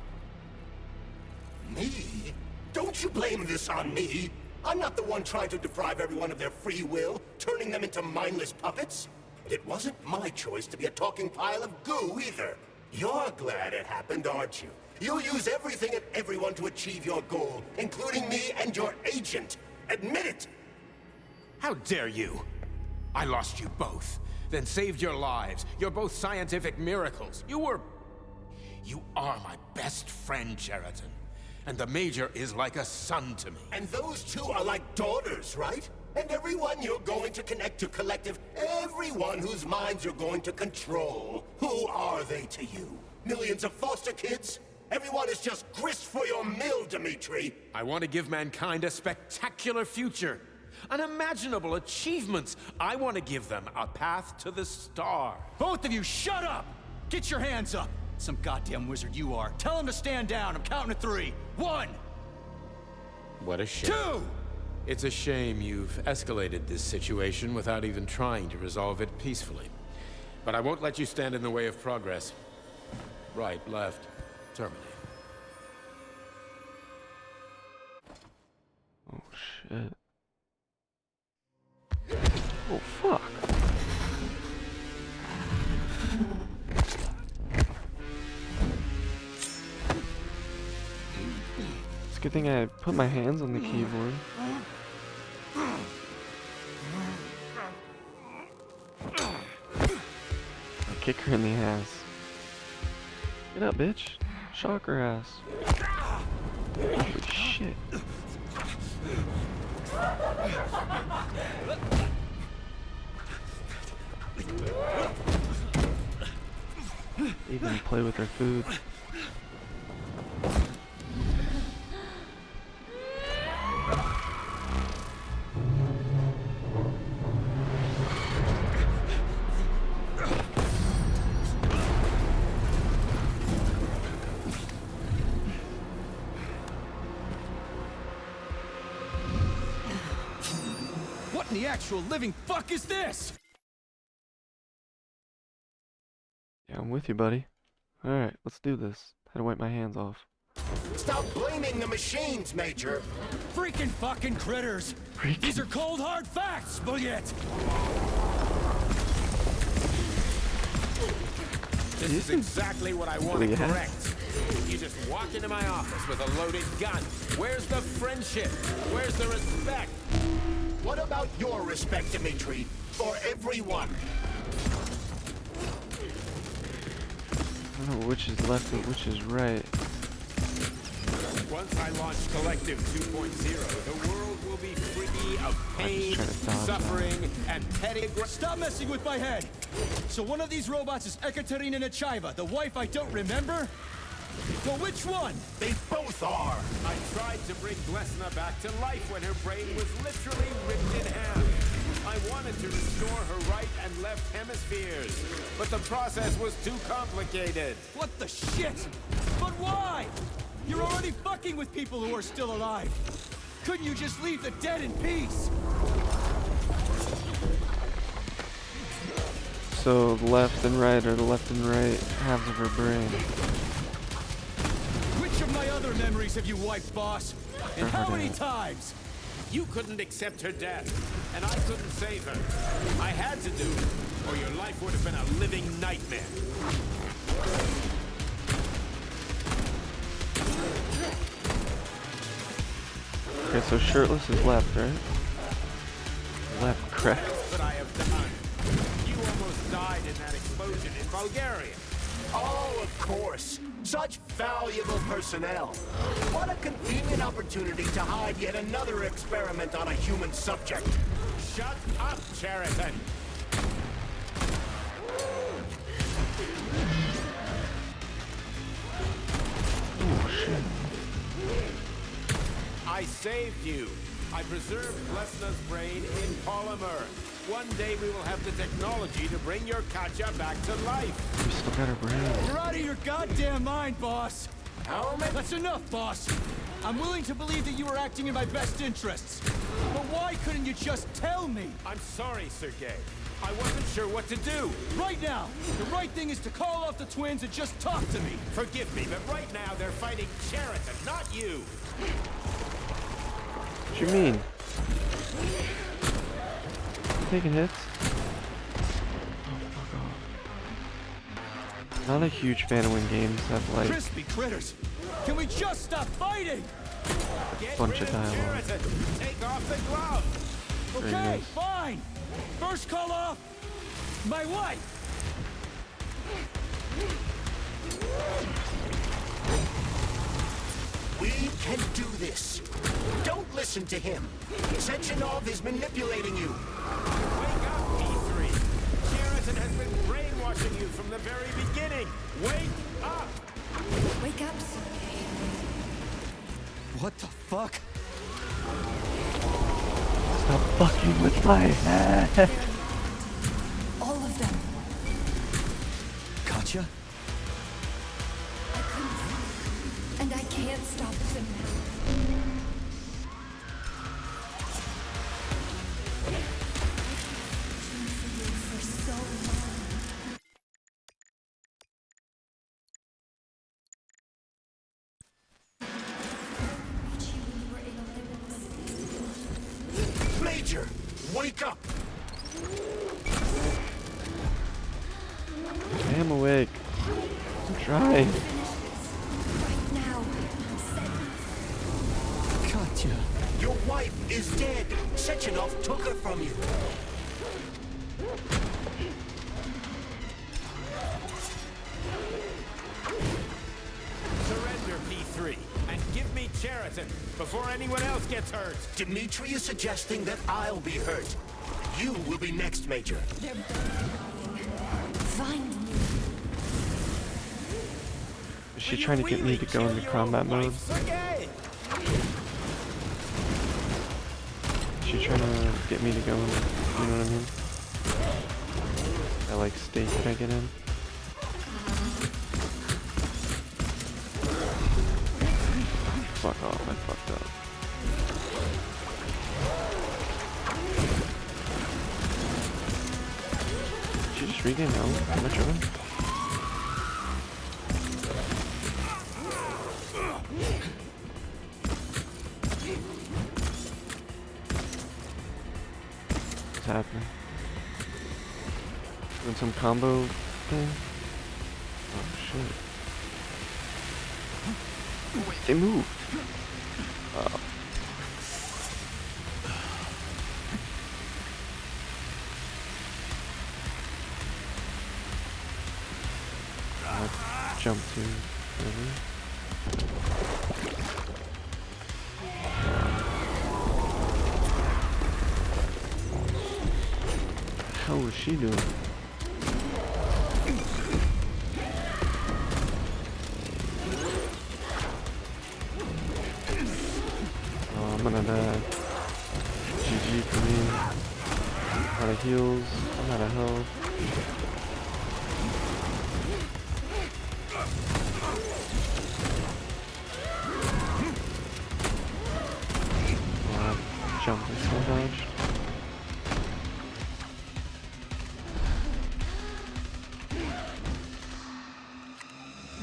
Me? Don't you blame this on me? I'm not the one trying to deprive everyone of their free will, turning them into mindless puppets. And it wasn't my choice to be a talking pile of goo either. You're glad it happened, aren't you? You'll use everything and everyone to achieve your goal, including me and your agent. Admit it! How dare you? I lost you both, then saved your lives. You're both scientific miracles. You are my best friend, Cheriton. And the Major is like a son to me. And those two are like daughters, right? And everyone you're going to connect to Collective, everyone whose minds you're going to control. Who are they to you? Millions of foster kids? Everyone is just grist for your mill, Dimitri. I want to give mankind a spectacular future. Unimaginable achievements. I want to give them a path to the star. Both of you, shut up! Get your hands up! Some goddamn wizard you are. Tell him to stand down. I'm counting to 3. 1! What a shame. 2! It's a shame you've escalated this situation without even trying to resolve it peacefully. But I won't let you stand in the way of progress. Right, left, terminate. Oh shit. Oh fuck. It's a good thing I put my hands on the keyboard. I'll kick her in the ass. Get up, bitch. Shock her ass. Holy shit. Even play with her food. in the actual living fuck is this? Yeah, I'm with you, buddy. Alright, let's do this. Had to wipe my hands off. Stop blaming the machines, Major. Freaking fucking critters! These are cold hard facts, Bullet! This is exactly what I want to correct. You just walk into my office with a loaded gun. Where's the friendship? Where's the respect? What about your respect, Dimitri? For everyone? I don't know which is left and which is right. Once I launch Collective 2.0, the world will be free of pain, suffering, and petty... Stop messing with my head! So one of these robots is Ekaterina Nechaeva, the wife I don't remember? Well, which one? They both are! I tried to bring Glesna back to life when her brain was literally ripped in half. I wanted to restore her right and left hemispheres, but the process was too complicated. What the shit? But why? You're already fucking with people who are still alive. Couldn't you just leave the dead in peace? So the left and right are the left and right halves of her brain. Which of my other memories have you wiped, boss? And how many times? You couldn't accept her death, and I couldn't save her. I had to do it, or your life would have been a living nightmare. Okay, so shirtless is left, right? Left, correct. But I have done. You almost died in that explosion in Bulgaria. Oh, of course. Such valuable personnel. What a convenient opportunity to hide yet another experiment on a human subject. Shut up, Cheriton. Oh, shit. I saved you. I preserved Glesna's brain in polymer. One day we will have the technology to bring your Katya back to life. We still got her brain. You're out of your goddamn mind, boss. That's enough, boss. I'm willing to believe that you were acting in my best interests. But why couldn't you just tell me? I'm sorry, Sergei. I wasn't sure what to do. Right now, the right thing is to call off the twins and just talk to me. Forgive me, but right now they're fighting Cheriton, not you. What you mean? Taking hits? Oh, fuck off. Not a huge fan of when games have like Crispy critters! Can we just stop fighting? Get bunch rid of dialogue. Cheriton. Take off the glove. Very Okay, nice. fine. First call off my wife. We can do this. Don't listen to him. Sechenov is manipulating you. Wake up, P3. Cheriton has been brainwashing you from the very beginning. Wake up. Wake up, Sergei. What the fuck? Stop fucking with my head. All of them. Katya? I couldn't. And I can't stop them now. For so long. Major, wake up! I am awake. I'm trying. Right now. Katya. Your wife is dead. Sechenov took her from you. Surrender, P3, and give me Cheriton before anyone else gets hurt. Dimitri is suggesting that I'll be hurt. You will be next, Major. They're find me. Is she trying to get me to go into combat mode? Sergei! Is she trying to get me to go in, you know what I mean? That like state that I get in? Fuck off, I fucked up. intriguing. No, I'm not sure. What's happening? Doing some combo thing? Oh shit. Oh, wait, they moved. Oh. Jump to whatever. How was she doing? Oh, I'm gonna die. GG for me. Out of heals. I'm out of health. Jump and slow dodge.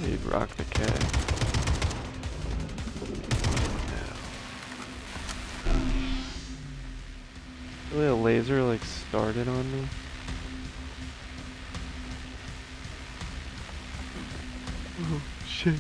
You'd rock the cat. Really, a laser like started on me. Oh shit.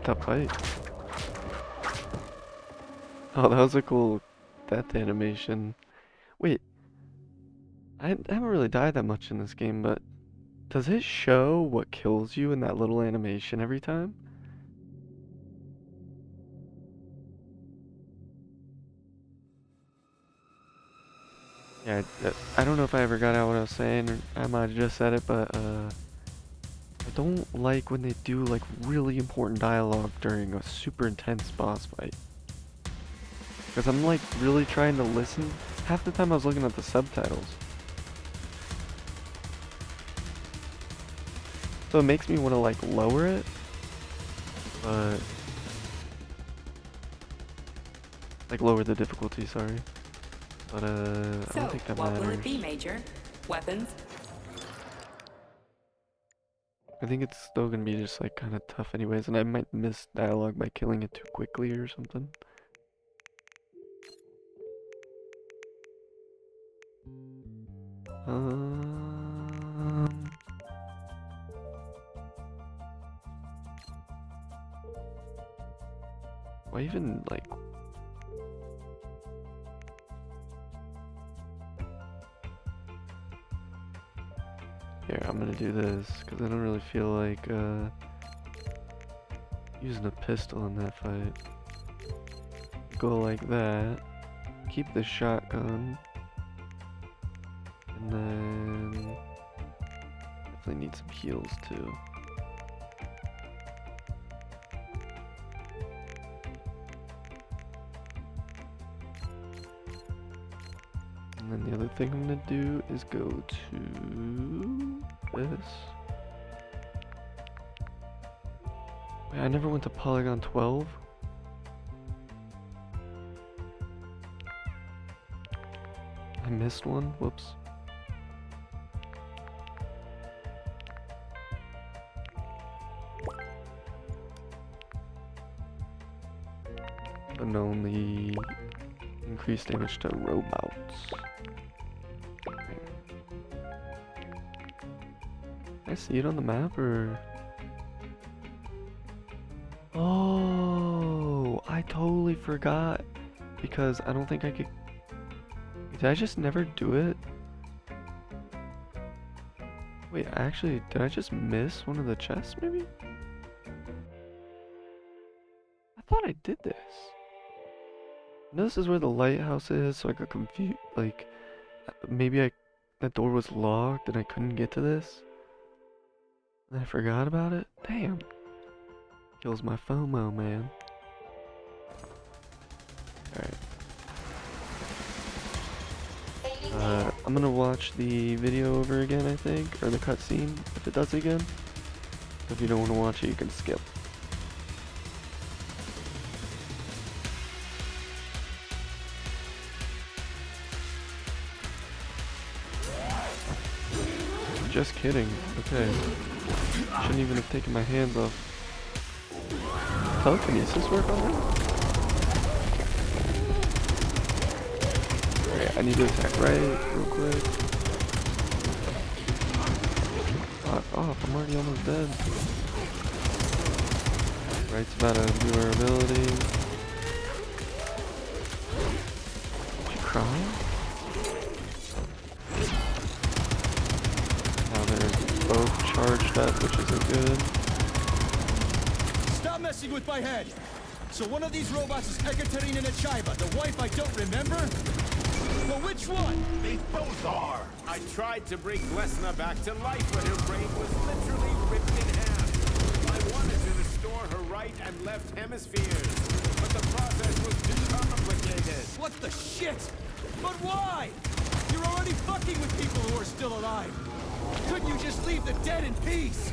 That fight. Oh, that was a cool death animation. Wait, I haven't really died that much in this game, but does it show what kills you in that little animation every time? Yeah, I don't know if I ever got out what I was saying, or I might have just said it, but I don't like when they do like really important dialogue during a super intense boss fight. Because I'm like really trying to listen. Half the time I was looking at the subtitles. So it makes me want to like lower it. But like lower the difficulty, sorry. But I don't think that what matters. will it be, Major? Weapons? I think it's still gonna be just like kind of tough anyways, and I might miss dialogue by killing it too quickly or something. Why even like? Here, I'm gonna do this because I don't really feel like using a pistol in that fight. Go like that. Keep the shotgun. And then definitely need some heals too. And then the other thing I'm gonna do is go to this. Wait, I never went to Polygon 12. I missed one, whoops. But only increased damage to robots. Can I see it on the map or? Oh, I totally forgot because I don't think I could. Did I just never do it? Wait, actually, did I just miss one of the chests maybe? I thought I did this. No, this is where the lighthouse is, so I got confused. Like, maybe that door was locked and I couldn't get to this. And I forgot about it? Damn. Kills my FOMO, man. Alright. I'm gonna watch the video over again, I think, or the cutscene if it does it again. If you don't want to watch it, you can skip. Just kidding. Okay. Shouldn't even have taken my hands off. Telekinesis work on that? Okay, I need to attack right real quick. Fuck off, I'm already almost dead. Right's about to do her ability. She crying? Now they're both charged up, which isn't good. Stop messing with my head! So one of these robots is Ekaterina Nechaeva, the wife I don't remember? Well, which one? They both are. I tried to bring Lesna back to life when her brain was literally ripped in half. I wanted to restore her right and left hemispheres, but the process was too complicated. What the shit? But why? You're already fucking with people who are still alive. Couldn't you just leave the dead in peace?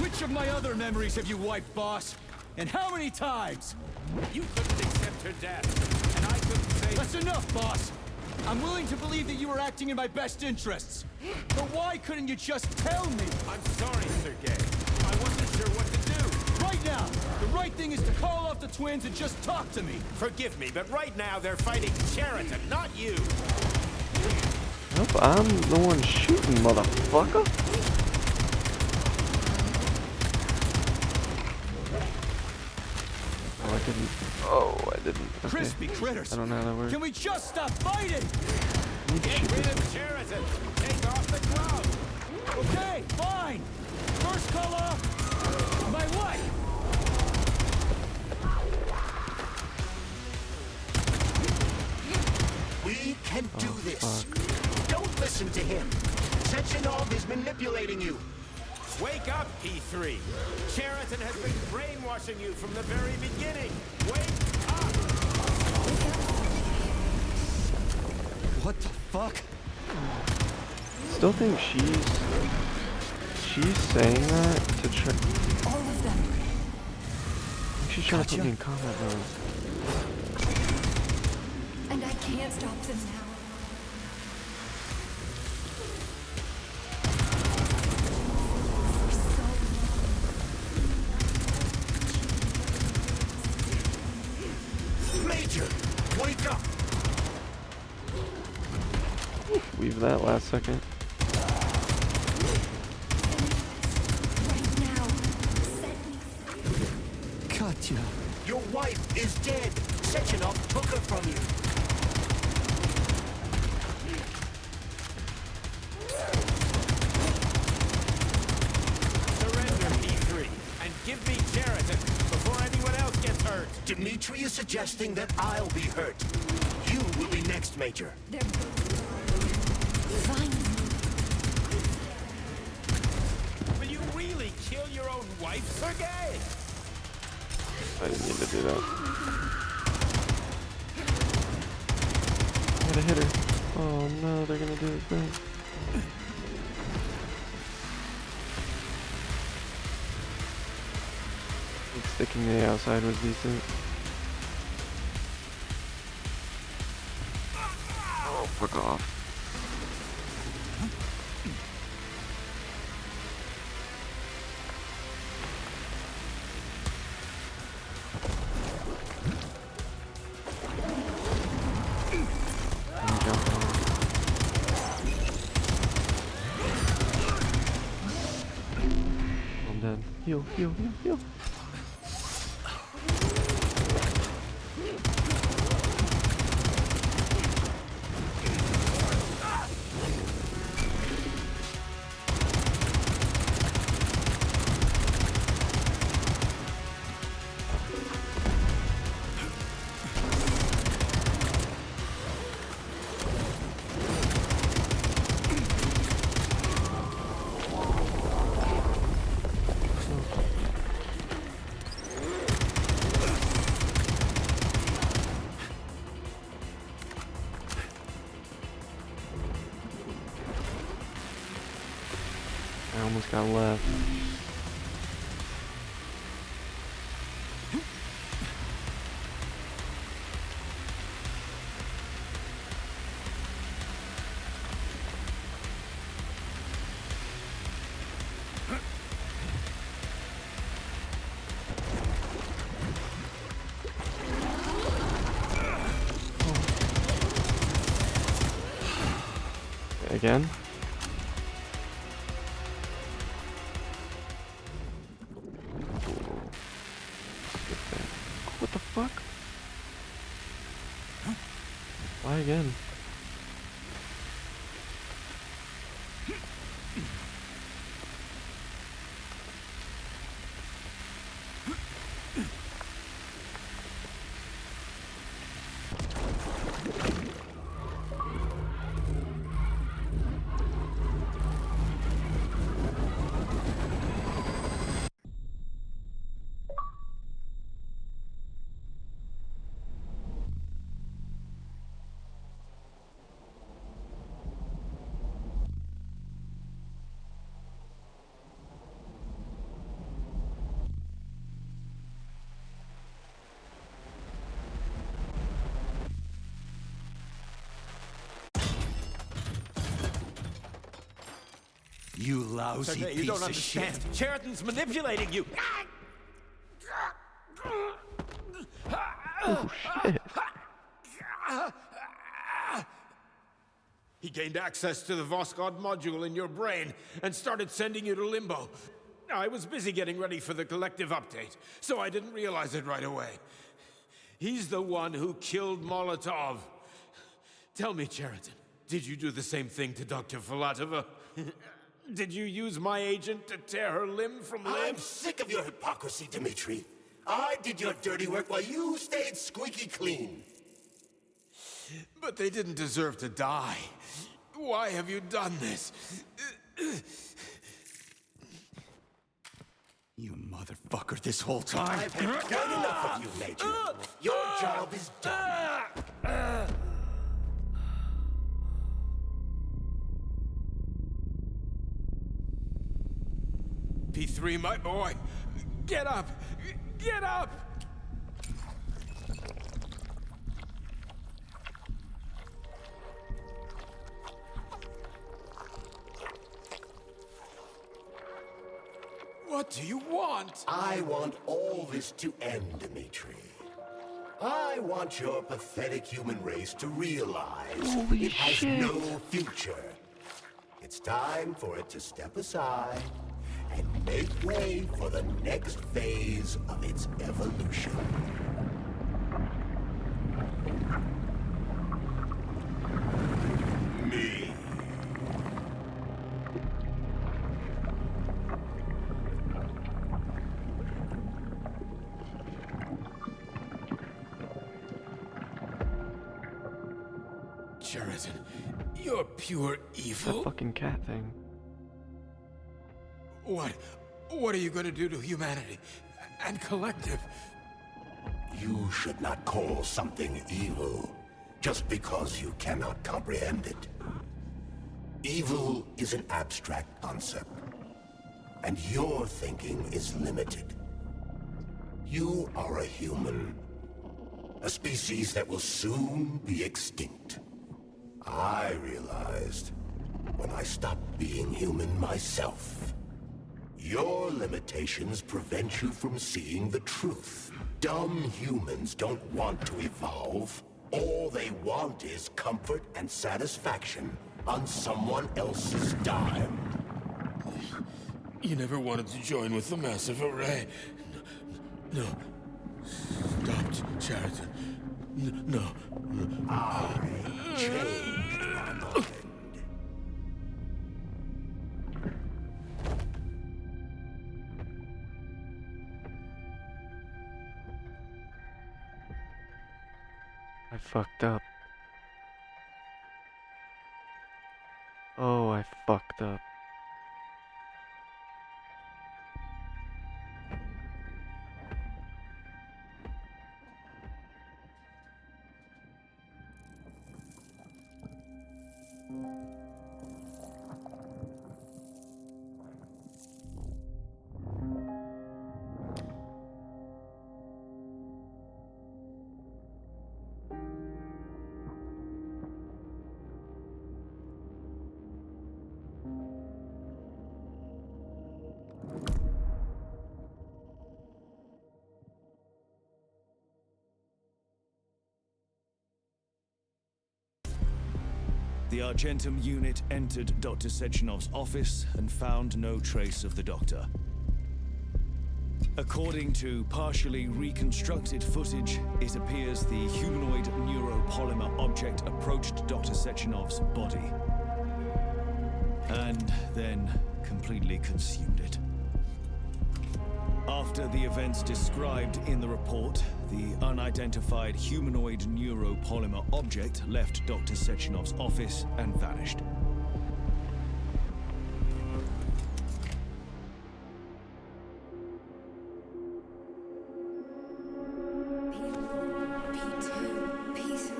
Which of my other memories have you wiped, boss? And how many times? You couldn't accept her death, and I couldn't say... That's enough, boss! I'm willing to believe that you were acting in my best interests. But why couldn't you just tell me? I'm sorry, Sergei. I wasn't sure what to do. Right now, the right thing is to call off the twins and just talk to me. Forgive me, but right now they're fighting Cheriton, not you. Nope, I'm the one shooting, motherfucker. Oh, I didn't. Oh, I didn't. Okay. Crispy critters! I don't know how that works. Can we just stop fighting? I need to Get shoot rid this. of Cheriton. Take off the glove. Okay, fine. First call off my wife. We can do this. Fuck. Don't listen to him. Sechenov is manipulating you. Wake up, P3. Cheriton has been brainwashing you from the very beginning. Wake up. What the fuck? Still think she's saying that to try. All of them. I think she's trying to put me in combat mode. And I can't stop them now. Major, wake up. Weave that last second. Right now. Set me free. Katya. Your wife is dead. Sechenov took her from you. Surrender, P3, and give me Cheriton before anyone else gets hurt. Dmitri is suggesting that I'll be hurt. You will be next, Major. They're fine. Will you really kill your own wife, Sergei? I didn't mean to do that. I gotta hit her. Oh no, they're gonna do it then. Sticking the outside was decent. Oh, fuck off. I'm jumping on. I'm dead. Heal, heal, heal, heal. ones got left. Again? What the fuck? Why again? You lousy Sergei, you piece don't of understand. shit. Sheraton's manipulating you. Oh shit. He gained access to the Voskhod module in your brain and started sending you to Limbo. I was busy getting ready for the collective update, so I didn't realize it right away. He's the one who killed Molotov. Tell me, Sheraton, did you do the same thing to Dr. Filatova? Did you use my agent to tear her limb from limb? I'm sick of your hypocrisy, Dmitri. I did your dirty work while you stayed squeaky clean. But they didn't deserve to die. Why have you done this? You motherfucker, this whole time. I've had quite enough of you, Major. Your job is done. P3, my boy. Get up! Get up! What do you want? I want all this to end, Dmitri. I want your pathetic human race to realize Holy it has shit. no future. It's time for it to step aside and make way for the next phase of its evolution. Me. Sheraton, you're pure evil. Fucking cat thing. What are you gonna do to humanity and collective? You should not call something evil just because you cannot comprehend it. Evil is an abstract concept, and your thinking is limited. You are a human, a species that will soon be extinct. I realized when I stopped being human myself. Your limitations prevent you from seeing the truth. Dumb humans don't want to evolve. All they want is comfort and satisfaction on someone else's dime. You never wanted to join with the massive array. No. Stop, Sheraton. No. I changed my mind. I fucked up. Oh, I fucked up. The Argentum unit entered Dr. Sechenov's office and found no trace of the doctor. According to partially reconstructed footage, it appears the humanoid neuropolymer object approached Dr. Sechenov's body and then completely consumed it. After the events described in the report, the unidentified humanoid neuropolymer object left Dr. Sechenov's office and vanished. P2, P3.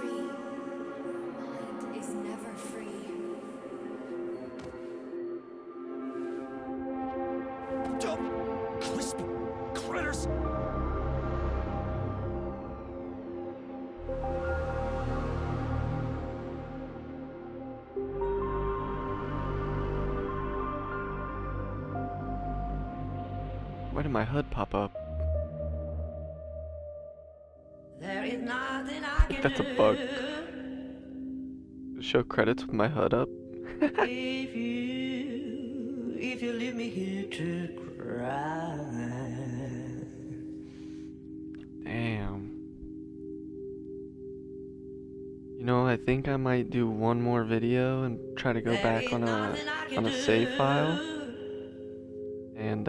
Mind is never free. Crispy critters! Why did my HUD pop up? There is nothing I think that's a bug. Show credits with my HUD up. if you leave me here to cry. Damn. You know, I think I might do one more video and try to go back on a save file. And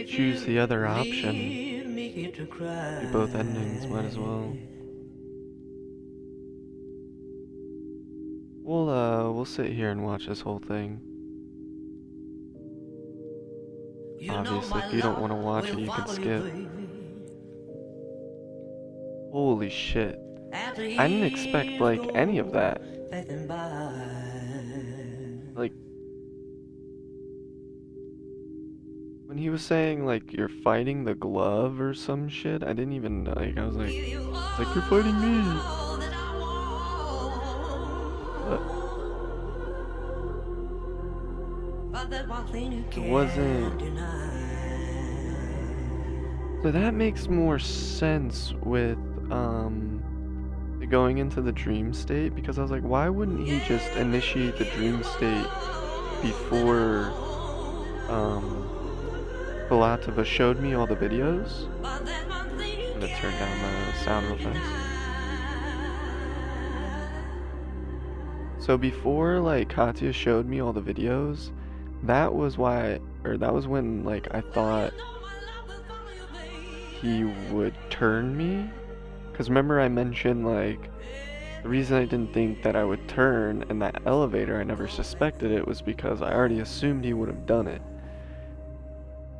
choose the other option. Do both endings, might as well. We'll sit here and watch this whole thing. Obviously, if you don't want to watch it, you can skip. Holy shit. I didn't expect, like, any of that. Like, when he was saying, like, you're fighting the glove or some shit, I didn't even, like, I was like, you're fighting me. It wasn't. So that makes more sense with, going into the dream state, because I was like, why wouldn't he just initiate the dream state before, Filatova showed me all the videos? I'm gonna turn down the sound real fast. So before, like, Katya showed me all the videos, that was why, or that was when, like, I thought he would turn me. Because remember I mentioned, like, the reason I didn't think that I would turn in that elevator, I never suspected it, was because I already assumed he would have done it.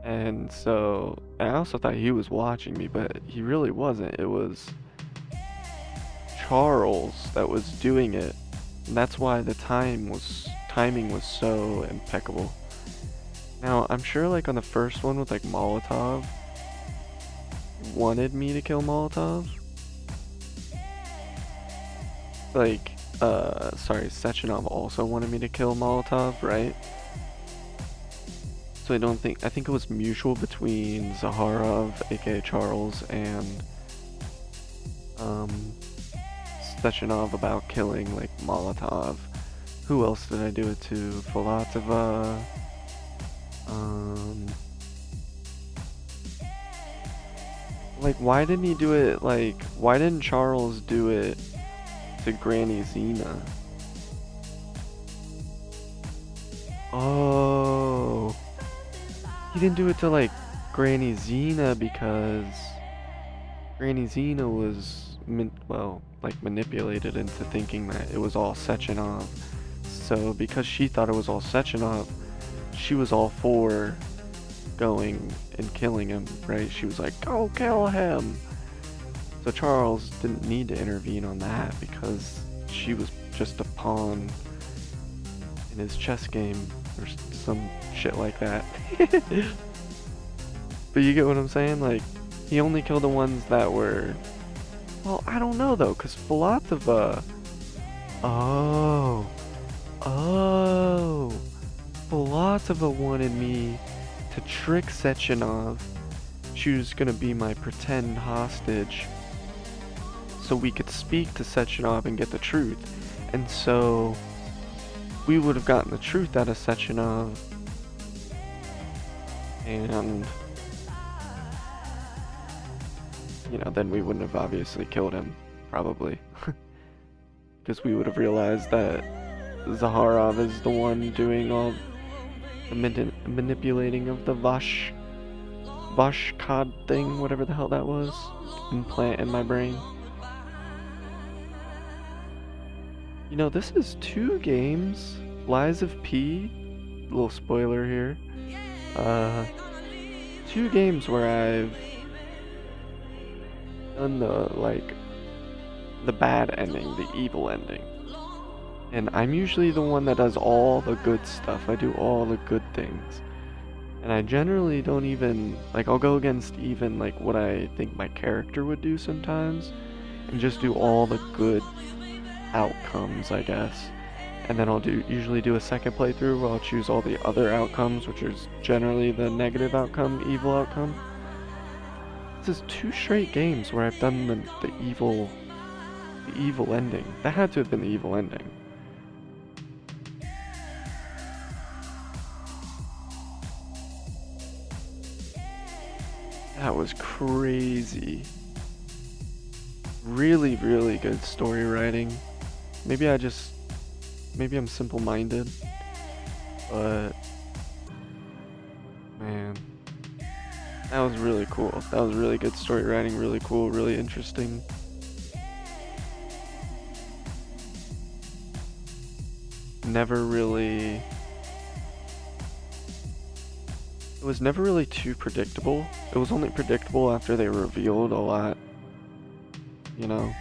And so, I also thought he was watching me, but he really wasn't. It was Charles that was doing it. And that's why the timing was so impeccable. Now, I'm sure, like, on the first one with, like, Molotov, wanted me to kill Molotov. Like, sorry, Sechenov also wanted me to kill Molotov, right? So I think it was mutual between Zaharov, aka Charles, and, Sechenov about killing, like, Molotov. Who else did I do it to? Filatova, like, why didn't he do it, like, why didn't Charles do it to Granny Xena? Oh, he didn't do it to, like, Granny Xena because Granny Xena was, manipulated into thinking that it was all Sechenov. So because she thought it was all Sechenov, she was all for going and killing him, right? She was like, go kill him. So Charles didn't need to intervene on that because she was just a pawn in his chess game or some shit like that. But you get what I'm saying? Like, he only killed the ones that were, well, I don't know though, because Filatova, Filatova wanted me to trick Sechenov. She was gonna be my pretend hostage so we could speak to Sechenov and get the truth. And so we would have gotten the truth out of Sechenov, and you know, then we wouldn't have obviously killed him, probably. Because we would have realized that Zaharov is the one doing all the manipulating of the Vashkad thing, whatever the hell that was, implant in my brain. You know, this is 2 games, Lies of P, little spoiler here, 2 games where I've done the bad ending, the evil ending. And I'm usually the one that does all the good stuff. I do all the good things. And I generally don't even, like, I'll go against even, like, what I think my character would do sometimes, and just do all the good outcomes, I guess. And then I'll usually do a second playthrough where I'll choose all the other outcomes, which is generally the negative outcome, evil outcome. This is 2 straight games where I've done the evil ending. That had to have been the evil ending. That was crazy. Really, really good story writing. Maybe I'm simple-minded, but man, that was really cool. That was really good story writing, really cool, really interesting. It was never really too predictable. It was only predictable after they revealed a lot, you know.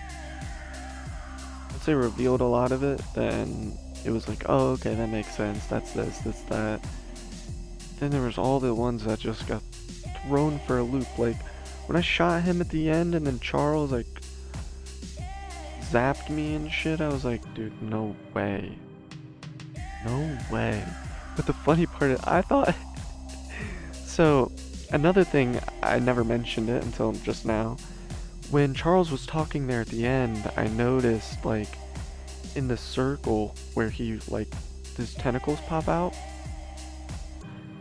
Once they revealed a lot of it, then it was like, oh, okay, that makes sense. That's this, that's that. Then there was all the ones that just got thrown for a loop. Like, when I shot him at the end and then Charles, like, zapped me and shit, I was like, dude, no way. No way. But the funny part is, I thought... So, another thing, I never mentioned it until just now. When Charles was talking there at the end, I noticed, like, in the circle where he, like, his tentacles pop out,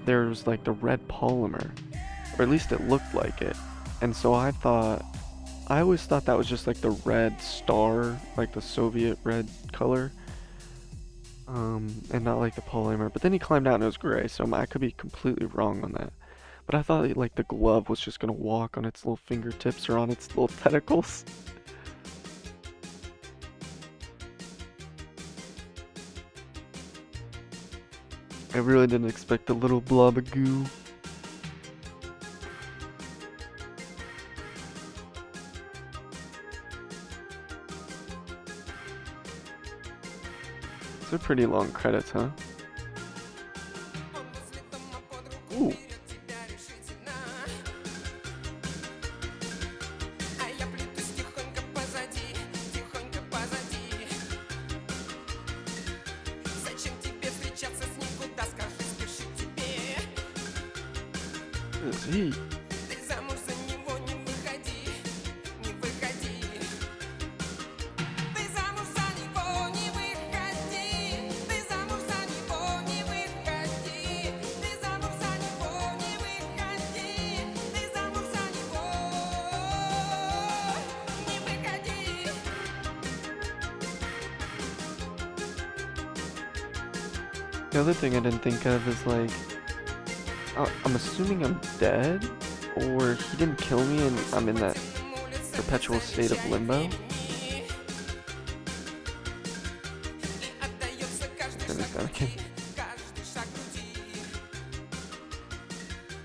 there's, like, the red polymer. Or at least it looked like it. And so I always thought that was just, like, the red star, like the Soviet red color. And not, like, the polymer. But then he climbed out and it was gray, so I could be completely wrong on that. But I thought, like, the glove was just gonna walk on its little fingertips or on its little tentacles. I really didn't expect a little blob of goo. These are pretty long credits, huh? Ooh. What is he? The other thing I didn't think of is, like, I'm assuming I'm dead, or he didn't kill me and I'm in that perpetual state of limbo. Turn this down again.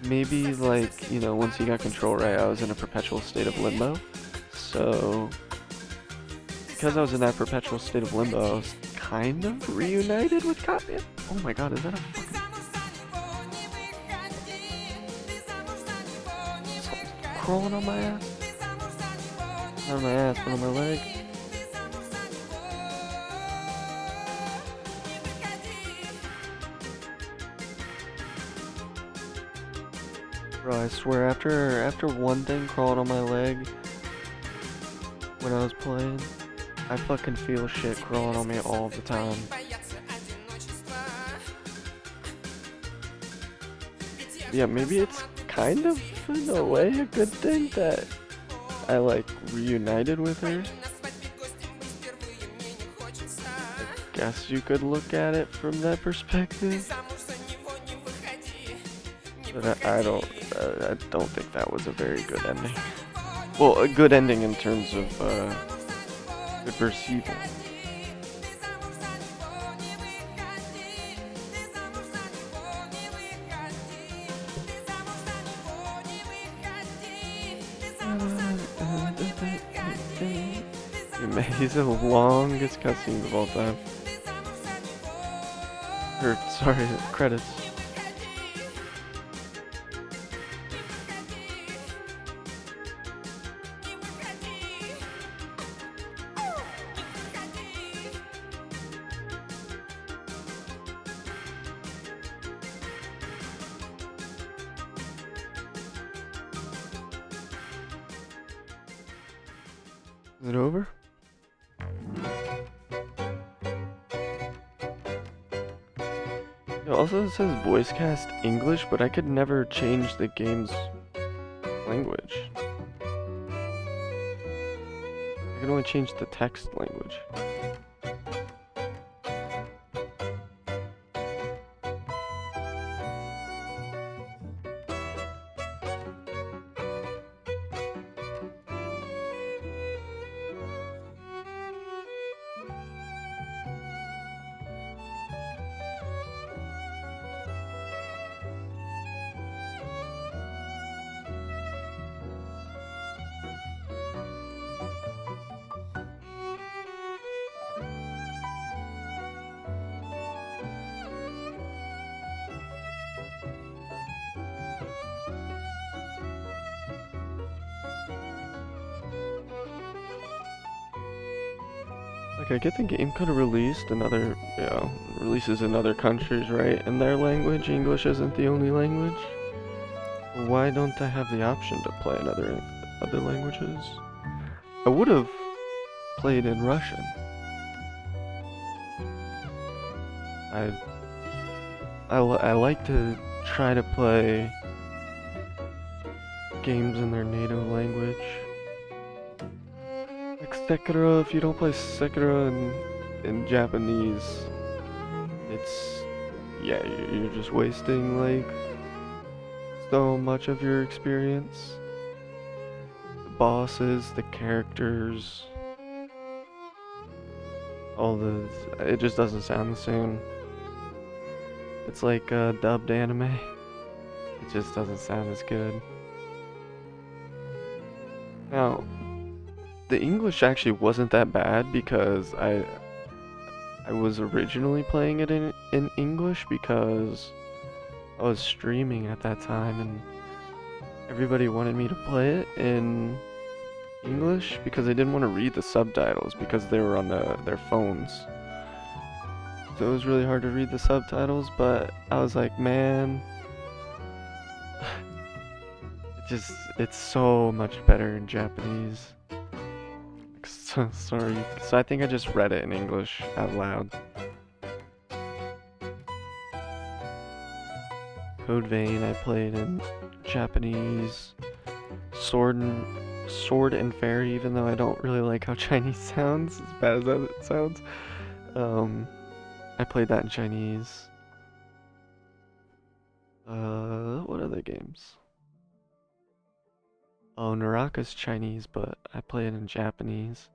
Maybe, like, you know, once he got control right, I was in a perpetual state of limbo. So, because I was in that perpetual state of limbo, I was kind of reunited with Katya. Oh my god, is that a fucking... crawling on my ass? Not on my ass, but on my leg. Bro, I swear, after one thing crawled on my leg, when I was playing. I fucking feel shit crawling on me all the time. Yeah, maybe it's kind of, in a way, a good thing that I, like, reunited with her. I guess you could look at it from that perspective. But I don't think that was a very good ending. Well, a good ending in terms of, good versus evil. He's the longest cutscene of all time. Or, sorry, credits. Is it over? It also says voice cast English, but I could never change the game's language. I can only change the text language. Like, I get the game could have released another, releases in other countries, right? In their language, English isn't the only language. Why don't I have the option to play in other languages? I would have played in Russian. I like to try to play games in their native language. Like Sekiro, if you don't play Sekiro in Japanese, it's, yeah, you're just wasting, like, so much of your experience. The bosses, the characters, it just doesn't sound the same. It's like dubbed anime. It just doesn't sound as good. Now, the English actually wasn't that bad because I was originally playing it in English because I was streaming at that time and everybody wanted me to play it in English because they didn't want to read the subtitles because they were on their phones. So it was really hard to read the subtitles, but I was like, man, it's so much better in Japanese. So sorry. So I think I just read it in English out loud. Code Vein I played in Japanese. Sword and Fairy, even though I don't really like how Chinese sounds, as bad as that it sounds. I played that in Chinese. What other games? Oh, Naraka's Chinese, but I play it in Japanese.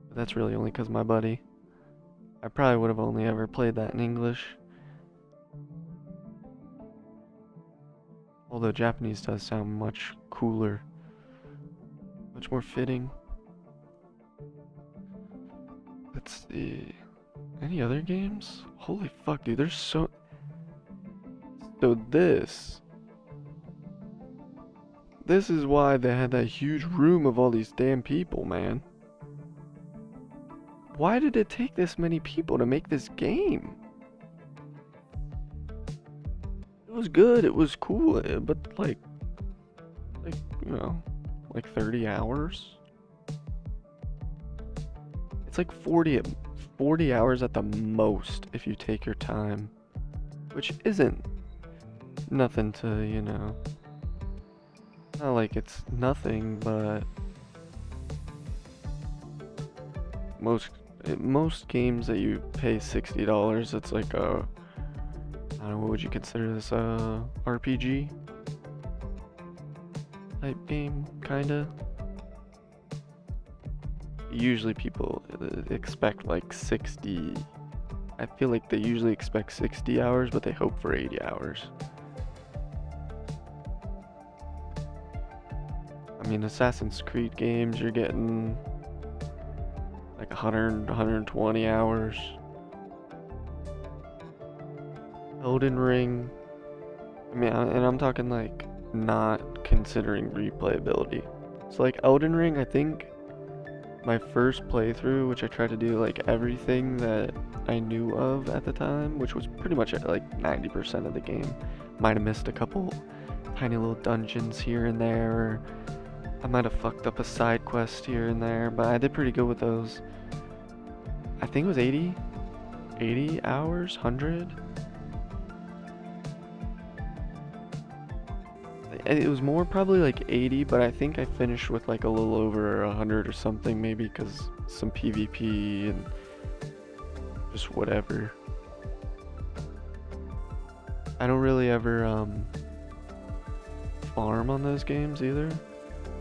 But that's really only because my buddy. I probably would have only ever played that in English. Although Japanese does sound much cooler. Much more fitting. Let's see. Any other games? Holy fuck, dude, there's so this is why they had that huge room of all these damn people, man. Why did it take this many people to make this game? It was good, it was cool, but like, like, you know, like 30 hours. It's like 40 hours at the most if you take your time, which isn't nothing to, you know, not like it's nothing, but most games that you pay $60, it's like a, I don't know, what would you consider this, a RPG type game, kinda? Usually people expect like 60, I feel like they usually expect 60 hours, but they hope for 80 hours. I mean, Assassin's Creed games, you're getting like 100, 120 hours. Elden Ring, I mean, and I'm talking like not considering replayability. So like Elden Ring, I think my first playthrough, which I tried to do like everything that I knew of at the time, which was pretty much like 90% of the game. Might have missed a couple tiny little dungeons here and there, or I might have fucked up a side quest here and there, but I did pretty good with those. I think it was 80 hours, 100. It was more probably like 80, but I think I finished with like a little over 100 or something, maybe because some PvP and just whatever. I don't really ever farm on those games either.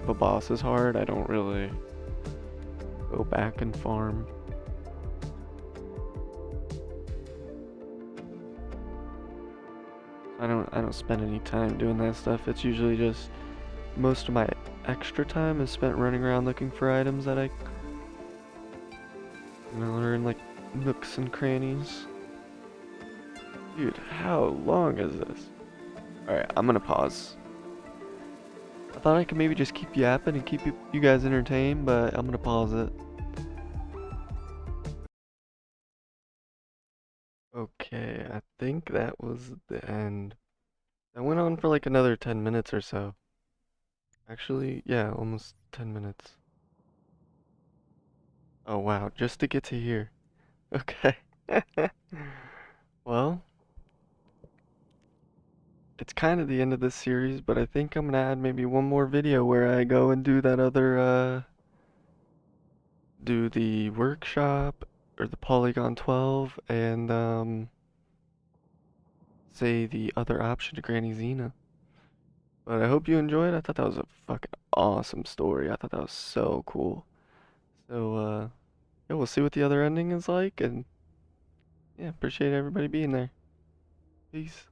If a boss is hard, I don't really go back and farm. I don't spend any time doing that stuff. It's usually just most of my extra time is spent running around looking for items that I, you know, are in like nooks and crannies. Dude, how long is this? Alright, I'm gonna pause. I thought I could maybe just keep yapping and keep you guys entertained, but I'm gonna pause it. Okay, I think that was the end. That went on for like another 10 minutes or so. Actually, yeah, almost 10 minutes. Oh wow, just to get to here. Okay. Well, it's kind of the end of this series, but I think I'm gonna add maybe one more video where I go and do that other, do the workshop, or the Polygon 12, and, say the other option to Granny Xena. But I hope you enjoyed. I thought that was a fucking awesome story. I thought that was so cool. So, yeah, we'll see what the other ending is like, and yeah, appreciate everybody being there. Peace.